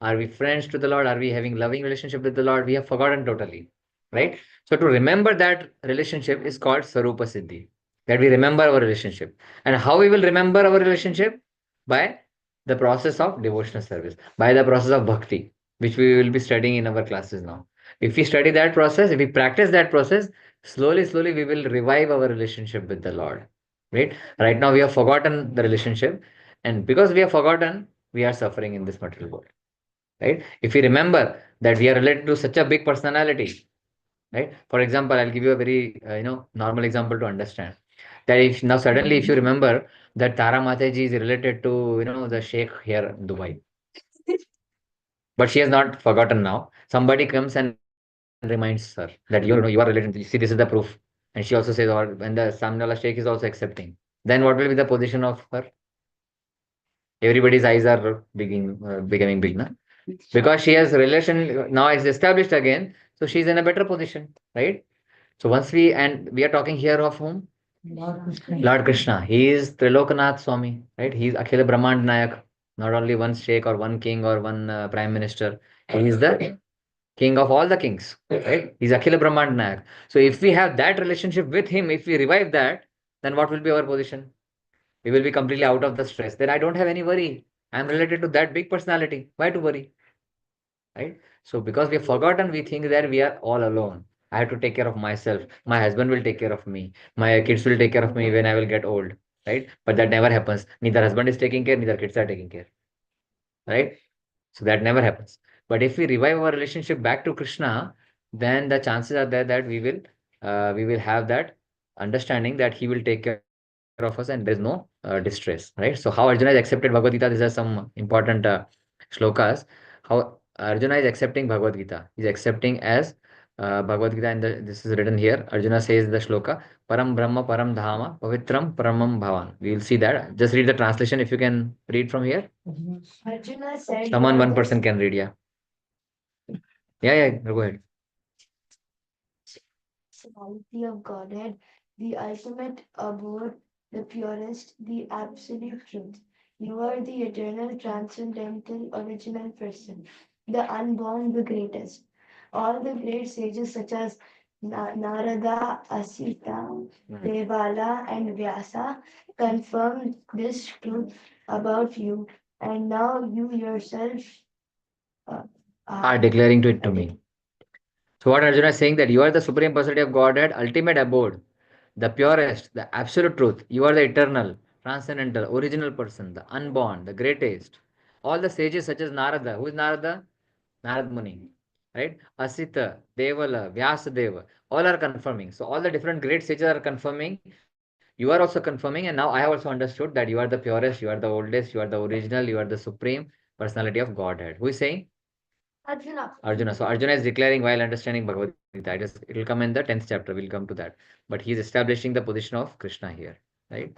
Are we friends to the Lord? Are we having loving relationship with the Lord? We have forgotten totally. Right? So to remember that relationship is called Sarupa Siddhi. That we remember our relationship. And how we will remember our relationship? By the process of devotional service, by the process of bhakti, which we will be studying in our classes now. If we study that process, if we practice that process, slowly, we will revive our relationship with the Lord. Right now, we have forgotten the relationship, and because we have forgotten, we are suffering in this material world. Right? If we remember that we are related to such a big personality, right? For example, I'll give you a very normal example to understand. That if now suddenly if you remember that Tara Mataji is related to the Sheikh here in Dubai, but she has not forgotten now. Somebody comes and reminds her that you are related. You see, this is the proof, and she also says, or when the Samnala Sheikh is also accepting, then what will be the position of her? Everybody's eyes are becoming big, na? Because she has relation now is established again, so she's in a better position, right? So once we are talking here of whom? Lord Krishna. He is Trilokanath Swami, right? He is Akhila Brahmand Nayak, not only one sheikh or one king or one prime minister. He is the king of all the kings, right? He's Akhila Brahmand Nayak. So if we have that relationship with him, if we revive that, then what will be our position? We will be completely out of the stress. Then I don't have any worry. I'm related to that big personality. Why to worry? Right? So because we have forgotten, we think that we are all alone. I have to take care of myself. My husband will take care of me. My kids will take care of me when I will get old. Right? But that never happens. Neither husband is taking care, neither kids are taking care. Right? So that never happens. But if we revive our relationship back to Krishna, then the chances are there that we will have that understanding that he will take care of us and there's no distress, right? So how Arjuna is accepted Bhagavad Gita, these are some important shlokas. How Arjuna is accepting Bhagavad Gita. He's accepting as Bhagavad Gita, and this is written here. Arjuna says the shloka, Param Brahma Param Dhama Pavitram Paramam Bhavan. We will see that. Just read the translation if you can read from here. Arjuna said, Someone, one "God person is can read, yeah. Yeah, go ahead. personality of Godhead, the ultimate abode, the purest, the absolute truth. You are the eternal, transcendental, original person, the unborn, the greatest. All the great sages such as Narada, Asita, Devala, and Vyasa confirmed this truth about you, and now you yourself uh, Are declaring to it to me. So what Arjuna is saying that you are the Supreme Personality of Godhead, ultimate abode, the purest, the absolute truth. You are the eternal, transcendental, original person, the unborn, the greatest. All the sages such as Narada. Who is Narada? Narad Muni. Right? Asita, Devala, Vyasadeva. All are confirming. So all the different great sages are confirming. You are also confirming. And now I have also understood that you are the purest, you are the oldest, you are the original, you are the Supreme Personality of Godhead. Who is saying? Arjuna. Arjuna. So Arjuna is declaring while understanding Bhagavad Gita. It will come in the 10th chapter. We'll come to that. But he is establishing the position of Krishna here. Right?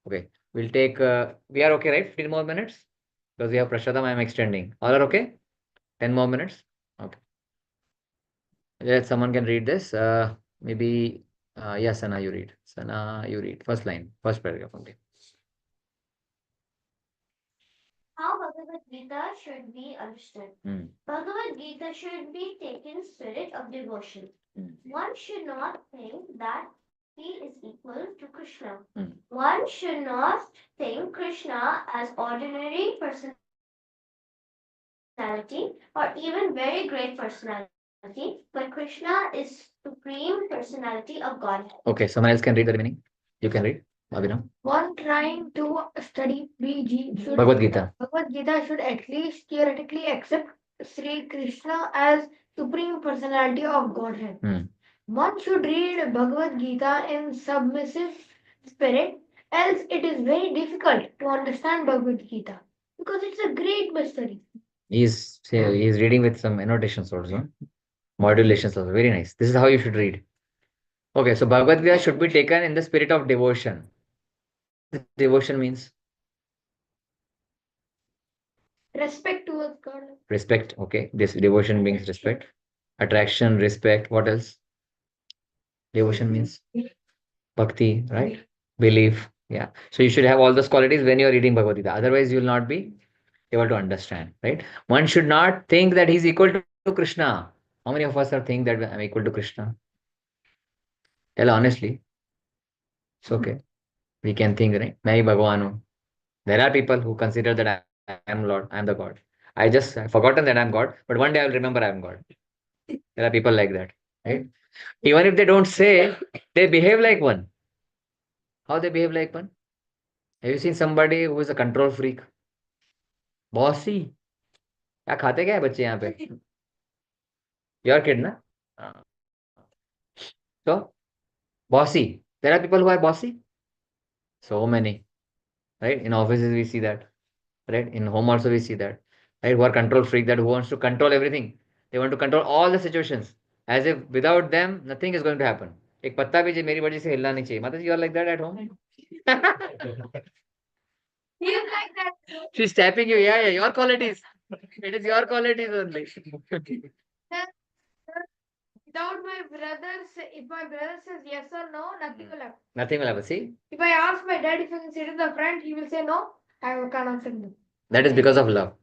Okay. We'll take, we are okay, right? 15 more minutes? Because we have Prashadam, I am extending. All are okay? 10 more minutes? Okay. Let someone can read this. Maybe, yes, Sana, you read. Sana, you read. First line, first paragraph only. How Bhagavad Gita should be understood. Bhagavad Gita should be taken spirit of devotion. One should not think that he is equal to Krishna. One should not think Krishna as ordinary personality or even very great personality, but Krishna is supreme personality of God. Okay, someone else can read the remaining. You can read, Abhinav. One trying to study BG should Bhagavad Gita. Bhagavad Gita should at least theoretically accept Sri Krishna as supreme personality of Godhead. One should read Bhagavad Gita in submissive spirit, else it is very difficult to understand Bhagavad Gita because it's a great mystery. He's reading with some annotations also, modulations also. Very nice. This is how you should read. Okay, so Bhagavad Gita should be taken in the spirit of devotion. Devotion means Respect towards God. respect. Okay, this devotion means respect, attraction, respect. What else? Devotion means bhakti, right? Belief. Yeah. So you should have all those qualities when you are reading Bhagavad Gita. Otherwise, you will not be able to understand, right? One should not think that he's equal to Krishna. How many of us are think that I'm equal to Krishna? Tell honestly. It's okay. We can think, right? Main Bhagwan hu. There are people who consider that I am Lord, I am the God. I've forgotten that I'm God, but one day I'll remember I am God. There are people like that, right? Even if they don't say, they behave like one. How they behave like one? Have you seen somebody who is a control freak? Bossy. क्या खाते क्या है बच्चे यहाँ पे? Your kid, na? So, bossy. There are people who are bossy. So many, right? In offices we see that, right? In home also we see that, right? Who are control freak, that who wants to control everything. They want to control all the situations, as if without them nothing is going to happen. एक पत्ता भी मेरी वजह से हिलना नहीं चाहिए. Mataji, you are like that at home? He is like that. She's tapping you. Yeah, your qualities. It is your qualities only. Without my brothers, if my brother says yes or no, nothing will happen. Nothing will happen. See, If I ask my dad if he can sit in the front, he will say no. I cannot sit no. that is because of love.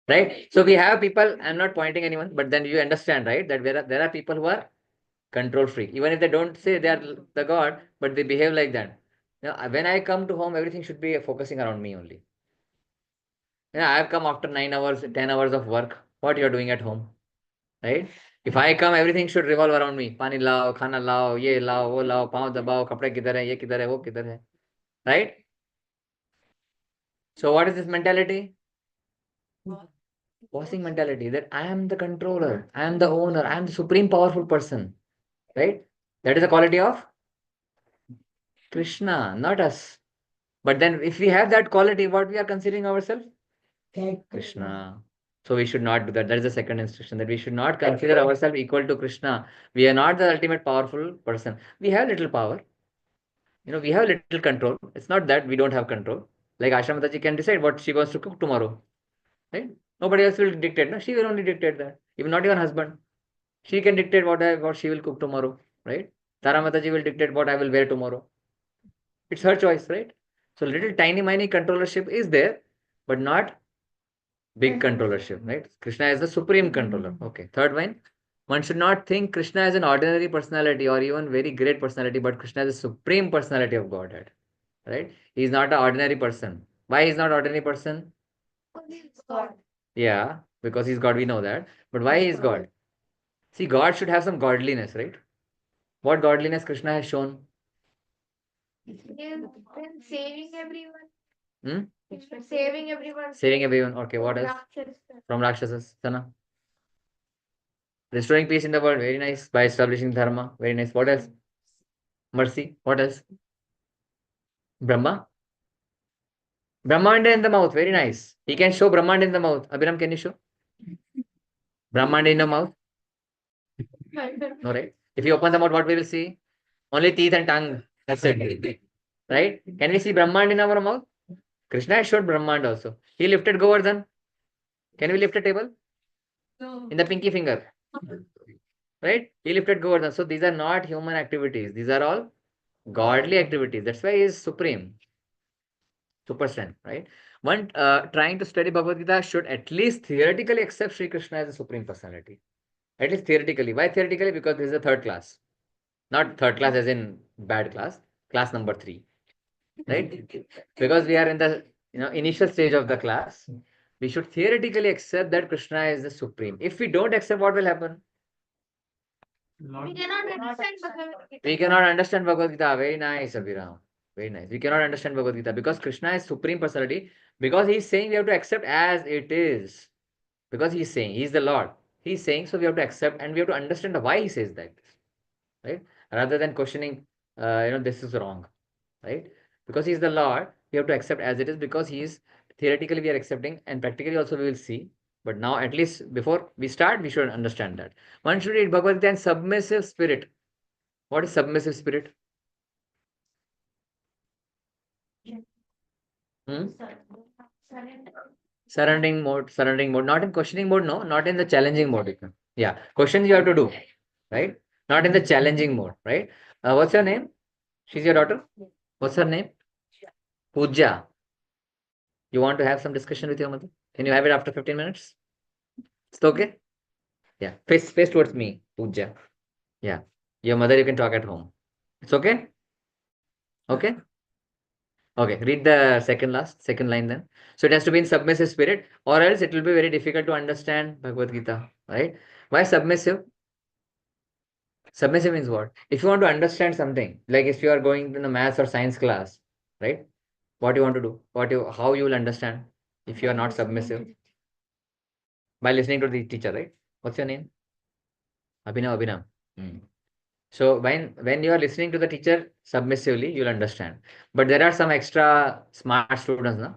Right? So we have people, I'm not pointing anyone, but then you understand, right? That there are people who are control freak. Even if they don't say they are the God, but they behave like that. Now, when I come to home, everything should be focusing around me only. I've come after 9 hours, 10 hours of work. What you're doing at home, right? If I come, everything should revolve around me. Pani lao, khana lao, ye lao, wo lao, pav dabao, kapde kidhar hai, ye kidhar hai, wo kidhar hai. Right? So what is this mentality? Bossing mentality that I am the controller, I am the owner, I am the supreme powerful person, right? That is the quality of Krishna, not us. But then if we have that quality, what we are considering ourselves? Krishna. So we should not do that. That is the second instruction, that we should not consider ourselves equal to Krishna. We are not the ultimate powerful person. We have little power. We have little control. It's not that we don't have control. Like Asha Mataji can decide what she wants to cook tomorrow. Right? Nobody else will dictate. No, she will only dictate that. Even not even husband. She can dictate what she will cook tomorrow. Right? Tara Mataji will dictate what I will wear tomorrow. It's her choice, right? So little tiny miny controllership is there, but not big controllership, right? Krishna is the supreme controller. Okay. Third one should not think Krishna as an ordinary personality or even very great personality, but Krishna is the supreme personality of Godhead, right? He is not an ordinary person. Why he is not ordinary person? God. Yeah, because he's God, we know that. But why he is God? See, God should have some godliness, right? What godliness Krishna has shown? He's been saving everyone. Hmm? He's been saving everyone. Saving everyone. Okay, what else? From Rakshasas. Sana? Restoring peace in the world. Very nice. By establishing dharma. Very nice. What else? Mercy. What else? Brahma. Brahmanda in the mouth. Very nice. He can show Brahmanda in the mouth. Abhiram, can you show? Brahmanda in the mouth? No, right? If you open the mouth, what we will see? Only teeth and tongue. That's it. Right? Can we see Brahmanda in our mouth? Krishna has showed Brahmanda also. He lifted Govardhan. Can we lift a table? No. In the pinky finger. Right? He lifted Govardhan. So these are not human activities. These are all godly activities. That's why he is supreme. Super strength, right? One trying to study Bhagavad Gita should at least theoretically accept Sri Krishna as a supreme personality. At least theoretically. Why theoretically? Because this is a third class. Not third class as in bad class. Class number 3. Right? Because we are in the initial stage of the class. We should theoretically accept that Krishna is the supreme. If we don't accept, what will happen? We cannot understand Bhagavad Gita. We cannot understand Bhagavad Gita. Very nice, Abhiram. Very nice. We cannot understand Bhagavad Gita because Krishna is supreme personality. Because he is saying we have to accept as it is. Because he is saying he is the Lord. He is saying, so we have to accept and we have to understand why he says that. Right? Rather than questioning, this is wrong. Right? Because he is the Lord, we have to accept as it is because he is theoretically we are accepting and practically also we will see. But now at least before we start, we should understand that. One should read Bhagavad Gita in submissive spirit. What is submissive spirit? Hmm? Surrendering mode, not in questioning mode, no, not in the challenging mode. Yeah, questions you have to do, right? Not in the challenging mode, right? What's your name? She's your daughter? What's her name? Pooja. You want to have some discussion with your mother? Can you have it after 15 minutes? It's okay? Yeah, face towards me, Pooja. Yeah, your mother you can talk at home. It's okay? Okay? Okay, read the second line then. So it has to be in submissive spirit, or else it will be very difficult to understand Bhagavad Gita, right? Why submissive? Submissive means what? If you want to understand something, like if you are going to the maths or science class, right? What you want to do? How you will understand if you are not submissive? By listening to the teacher, right? What's your name? Abhinav. Hmm. So when you are listening to the teacher submissively, you'll understand. But there are some extra smart students, na?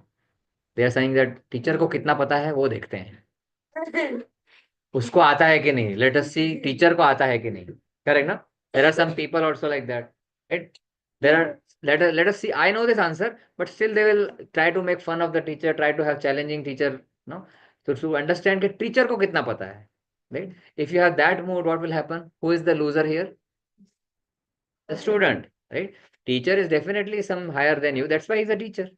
They are saying that teacher को कितना पता है वो देखते हैं उसको आता है कि नहीं let us see टीचर को आता है कि नहीं correct ना there are some people also like that right there are let us see I know this answer but still they will try to make fun of the teacher try to have challenging teacher no so to understand कि teacher को कितना पता है right if you have that mood what will happen who is the loser here the student right teacher is definitely some higher than you that's why he's a teacher.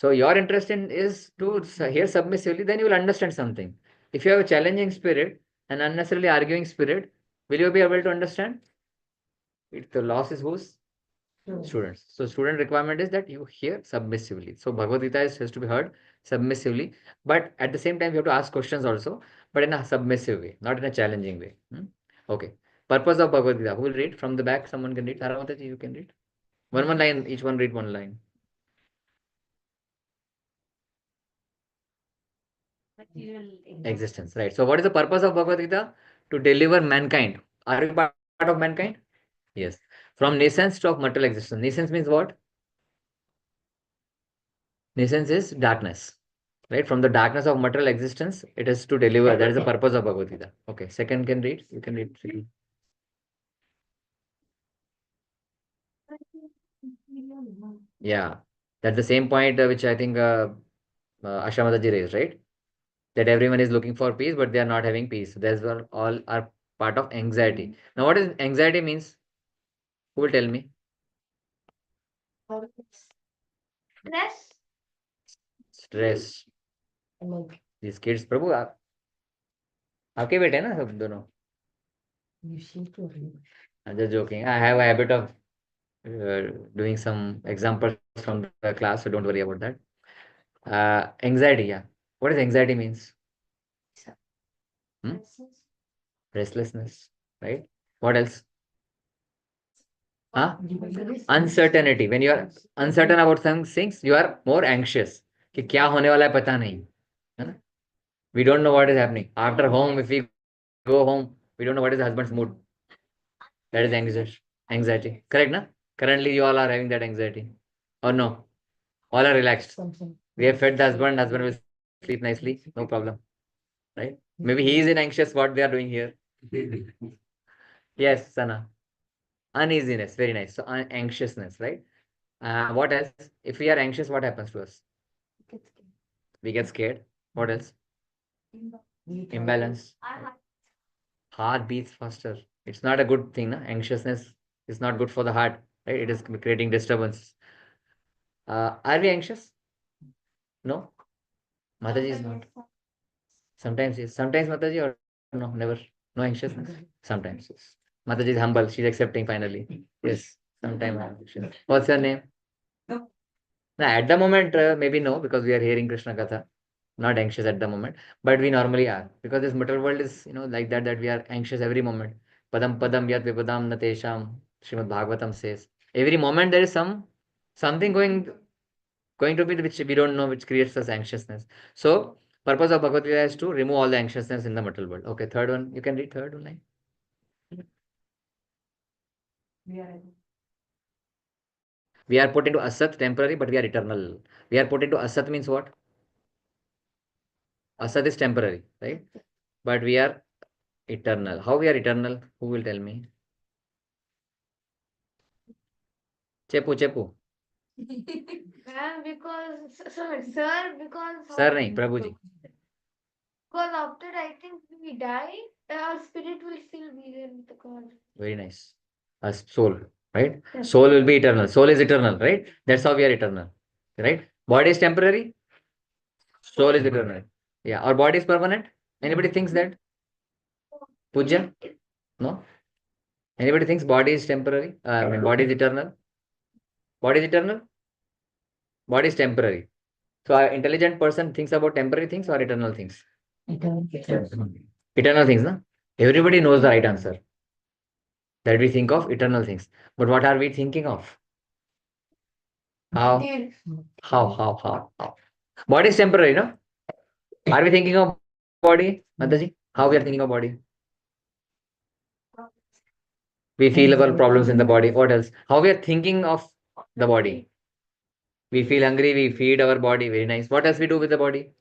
So your interest in is to hear submissively, then you will understand something. If you have a challenging spirit, an unnecessarily arguing spirit, will you be able to understand? The loss is whose? Students. So student requirement is that you hear submissively. So Bhagavad Gita has to be heard submissively, but at the same time you have to ask questions also, but in a submissive way, not in a challenging way. Okay. Purpose of Bhagavad Gita. Who will read from the back? Someone can read. Taramataji, you can read. One line. Each one read one line. Existence, right? So what is the purpose of Bhagavad Gita? To deliver mankind. Are we part of mankind? Yes. From nascence to of material existence. Nascence means what? Nascence is darkness. Right? From the darkness of material existence, it is to deliver. That is the purpose of Bhagavad Gita. Okay. Second can read. You can read. Yeah. That's the same point which I think Ashamadaji raised, right? That everyone is looking for peace, but they are not having peace. That's all are part of anxiety. Now, what is anxiety means? Who will tell me? Stress. Stress. These kids, प्रभु आपके बेटे हैं ना सब दोनों? I'm just joking. I have a habit of doing some examples from the class, so don't worry about that. Anxiety, yeah. What does anxiety means? Restlessness, right? What else? Uncertainty. When you are uncertain about some things, you are more anxious. कि क्या होने वाला है पता नहीं, है ना? We don't know what is happening. After home, if we go home, we don't know what is the husband's mood. That is anxiety. Anxiety. Correct, na? Currently, you all are having that anxiety. Or no? All are relaxed. We have fed the husband will sleep nicely. No problem. Right? Maybe he is in anxious what they are doing here. Yes, Sana. Uneasiness. Very nice. So, anxiousness, right? What else? If we are anxious, what happens to us? We get scared. What else? Imbalance. Heart beats faster. It's not a good thing, na? Anxiousness is not good for the heart, right? It is creating disturbance. Are we anxious? No? Mataji is not. Sometimes yes. Sometimes Mataji or no, never. No anxiousness. Sometimes yes. Mataji is humble. She's accepting finally. Yes. Sometimes I'm anxious. What's your name? No. At the moment, maybe no, because we are hearing Krishna Katha. Not anxious at the moment, but we normally are, because this material world is, like that we are anxious every moment. Padam padam yat vipadam natesham, Srimad Bhagavatam says. Every moment there is something going to be which we don't know, which creates us anxiousness. So purpose of Bhagavad Gita is to remove all the anxiousness in the material world. Okay, third one, you can read third one line. We are put into asat, temporary, but we are eternal. We are put into asat means what? Asat is temporary, right? But we are eternal. How we are eternal? Who will tell me? Chepu. Because, sir, because. Sir, nahi, Prabhuji. Because after I think we die, our spirit will still be there with the God. Very nice. A soul, right? Soul will be eternal. Soul is eternal, right? That's how we are eternal, right? Body is temporary. Soul is eternal. Yeah. Our body is permanent. Anybody thinks that? Puja? No. Anybody thinks body is temporary? Body is eternal. Body is eternal. Body is temporary. So, an intelligent person thinks about temporary things or eternal things? Eternal things, no? Everybody knows the right answer. That we think of eternal things. But what are we thinking of? How? Body is temporary, no? Are we thinking of body, Mataji? How we are thinking of body? We feel our problems in the body. What else? How we are thinking of the body? We feel hungry, we feed our body. Very nice. What else we do with the body?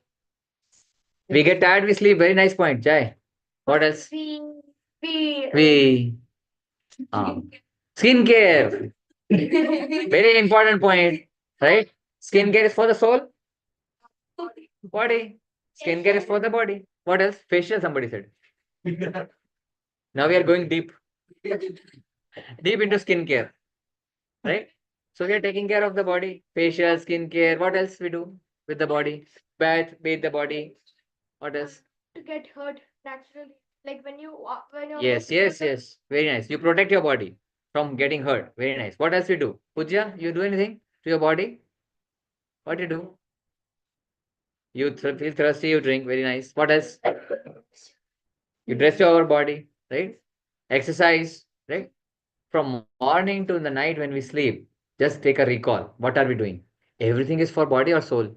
We get tired, we sleep. Very nice point, Jai. What else? We skincare. Very important point, right? Skincare is for the soul, body. Skincare is for the body. What else? Facial, somebody said. Now we are going deep into skincare, right? So we are taking care of the body, facial, skincare. What else we do with the body? Bathe the body. What else? To get hurt naturally, like when you Yes. Very nice. You protect your body from getting hurt. Very nice. What else you do? Puja, you do anything to your body? What you do? You feel thirsty, you drink. Very nice. What else? You dress your body, right? Exercise, right? From morning to the night when we sleep, just take a recall. What are we doing? Everything is for body or soul?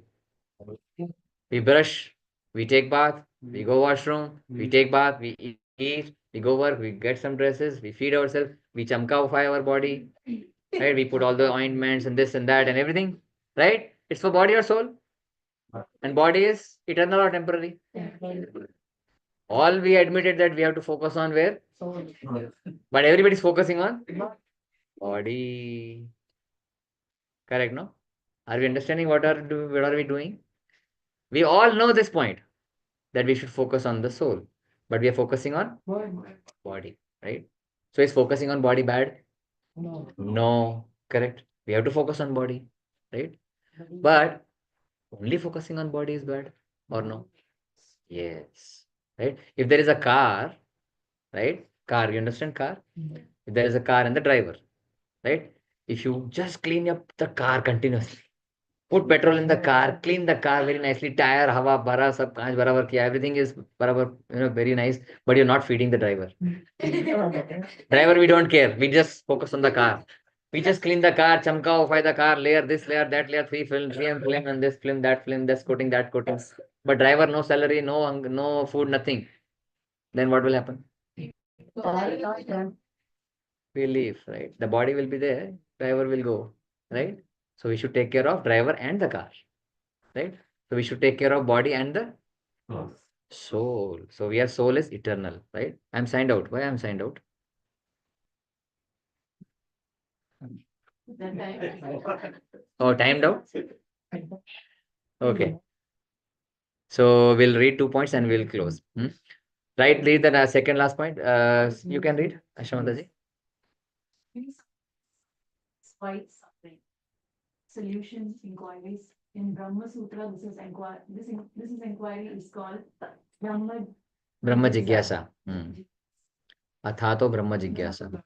We brush, We take bath, we go washroom, we take bath, we eat, we go work, we get some dresses, we feed ourselves, we chamkafy our body, right? We put all the ointments and this and that and everything, right? It's for body or soul. And body is eternal or temporary. All we admitted that we have to focus on where? But everybody's focusing on body. Correct, no? Are we understanding what are we doing? We all know this point that we should focus on the soul, but we are focusing on body, right? So is focusing on body bad? No, correct. We have to focus on body, right? But only focusing on body is bad or no? Yes, right? If there is a car, right? Car, you understand car? If there is a car and the driver, right? If you just clean up the car continuously, put petrol in the car, clean the car very nicely, tire, hawa, bara, sab kaanch barabar kiya, everything is barabar, very nice, but you're not feeding the driver. Driver, we don't care. We just focus on the car. We just clean the car, chamkafy the car, layer this, layer that, layer three film, 3M film, and this film, that film, this coating, that coating. But driver, no salary, no food, nothing. Then what will happen? We leave, right? The body will be there, driver will go, right? So we should take care of driver and the car, right? So we should take care of body and the soul. So we are soul is eternal, right? I'm signed out. Why I'm signed out? Oh, timed out? Okay. So we'll read 2 points and we'll close. Right, read the second last point. You can read, Ashamataji. Despite suffering. Solutions, inquiries. In Brahma Sutra, this inquiry is called Brahma Jigyasa. Athato Brahma Jigyasa.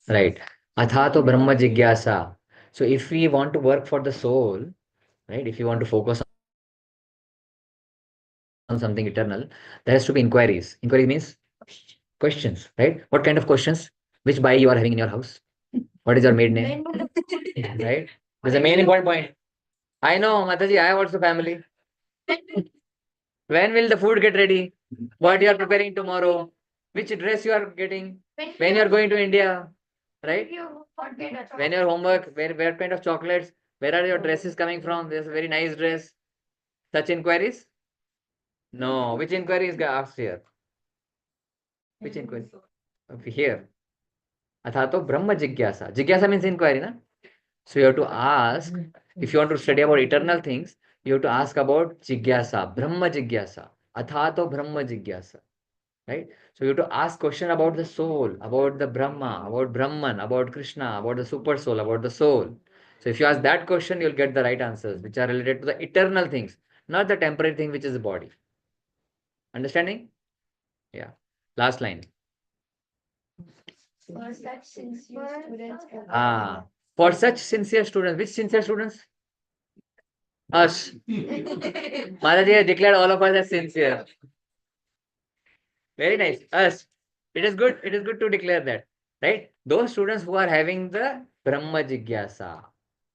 Right. Athato Brahma Jigyasa. So if we want to work for the soul, right? If you want to focus on something eternal, there has to be inquiries. Inquiry means questions, right? What kind of questions? Which bai you are having in your house? What is your maid name? Right? This is the main important point. I know, Mataji, I have also family. When will the food get ready? What you are preparing tomorrow? Which dress you are getting? When you are going to India? Right? When your homework, where kind of chocolates? Where are your dresses coming from? There's a very nice dress. Such inquiries? No. Which inquiry is asked here? Which inquiry? Here. Athato Brahma Jigyasa. Jigyasa means inquiry, na? So you have to ask, if you want to study about eternal things, you have to ask about Jigyasa, Brahma Jigyasa, Athato Brahma Jigyasa. Right? So you have to ask question about the soul, about the Brahma, about Brahman, about Krishna, about the super soul, about the soul. So if you ask that question, you'll get the right answers, which are related to the eternal things, not the temporary thing, which is the body. Understanding? Yeah. Last line. For such sincere students, For such sincere students, which sincere students? Us. Mataji has declared all of us as sincere. Very nice. Us. It is good. It is good to declare that. Right? Those students who are having the Brahma Jigyasa,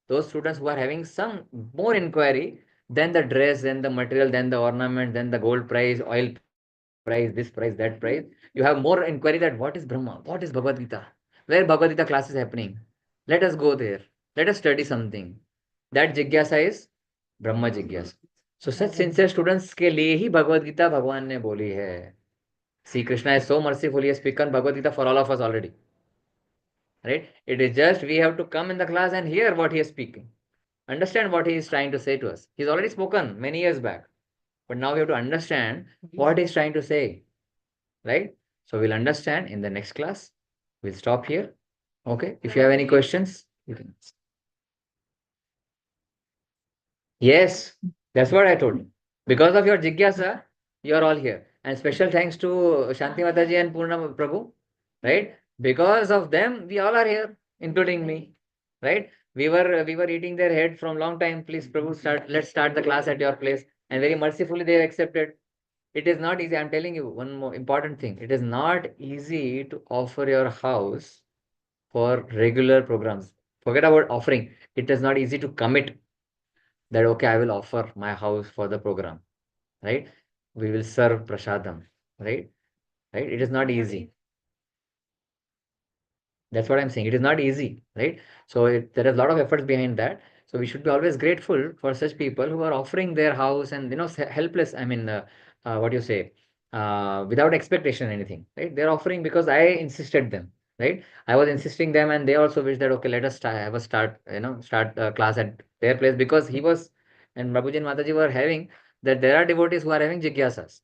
those students who are having some more inquiry than the dress, than the material, than the ornament, than the gold price, oil price, this price, that price. You have more inquiry that what is Brahma? What is Bhagavad Gita? Where Bhagavad Gita class is happening? Let us go there. Let us study something. That Jigyasa is Brahma Jigyasa. So such sincere students के लिए ही भगवद गीता भगवान ने बोली है. See, Krishna is so merciful. He has spoken Bhagavad Gita for all of us already. Right? It is just we have to come in the class and hear what he is speaking. Understand what he is trying to say to us. He's already spoken many years back. But now we have to understand what he's trying to say. Right? So we'll understand in the next class. We'll stop here. Okay? If you have any questions, you can ask. Yes, that's what I told you. Because of your Jigyasa, you are all here. And special thanks to Shanti Mataji and Purna Prabhu. Right? Because of them, we all are here, including me. Right? We were eating their head from long time. Please, Prabhu, let's start the class at your place. And very mercifully, they accepted. It is not easy. I'm telling you one more important thing. It is not easy to offer your house for regular programs. Forget about offering. It is not easy to commit that, okay, I will offer my house for the program. Right? we will serve prasadam, right? Right? It is not easy. That's what I'm saying. It is not easy, right? So there is a lot of efforts behind that. So we should be always grateful for such people who are offering their house and helpless. I mean, what do you say? Without expectation anything, right? They're offering because I insisted them, right? I was insisting them, and they also wish that okay, let us start class at their place, because he was and Prabhuji and Mataji were having that there are devotees who are having jigyasas,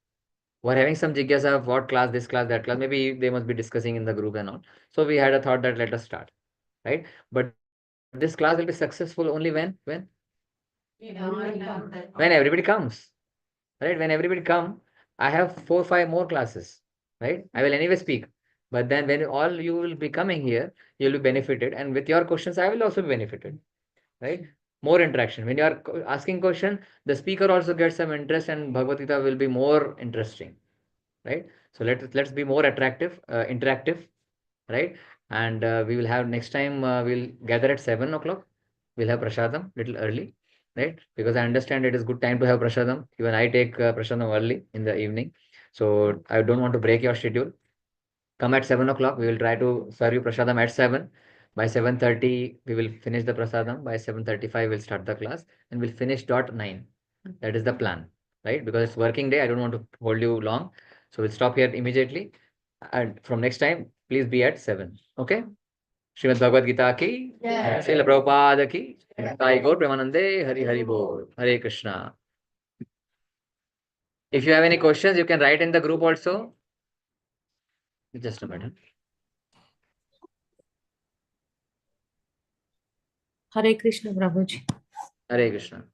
were having some jigyasa of what class, this class, that class. Maybe they must be discussing in the group and all. So we had a thought that let us start, right? But this class will be successful only when everybody comes, right? When everybody come, I have 4, 5 more classes, right? I will anyway speak. But then when all you will be coming here, you'll be benefited, and with your questions, I will also be benefited, right? More interaction. When you are asking question, the speaker also gets some interest, and Bhagavad Gita will be more interesting, right? So let's be more attractive, interactive, right? And we will have next time, we'll gather at 7 o'clock. We'll have prasadam little early, right? Because I understand it is good time to have prasadam. Even I take prasadam early in the evening, so I don't want to break your schedule. Come at 7 o'clock. We will try to serve you prasadam at 7. By 7:30, we will finish the prasadam. By 7:35, we'll start the class, and we'll finish dot 9. That is the plan, right? Because it's working day. I don't want to hold you long. So we'll stop here immediately. And from next time, please be at 7. Okay? Srimad Bhagavad Gita ki, Yeah. Srila Prabhupada ki, Sai Gaur Premanande, Hari Hari Bol, Hare Krishna. If you have any questions, you can write in the group also. Just a minute. Hare Krishna, Prabhuji. Hare Krishna.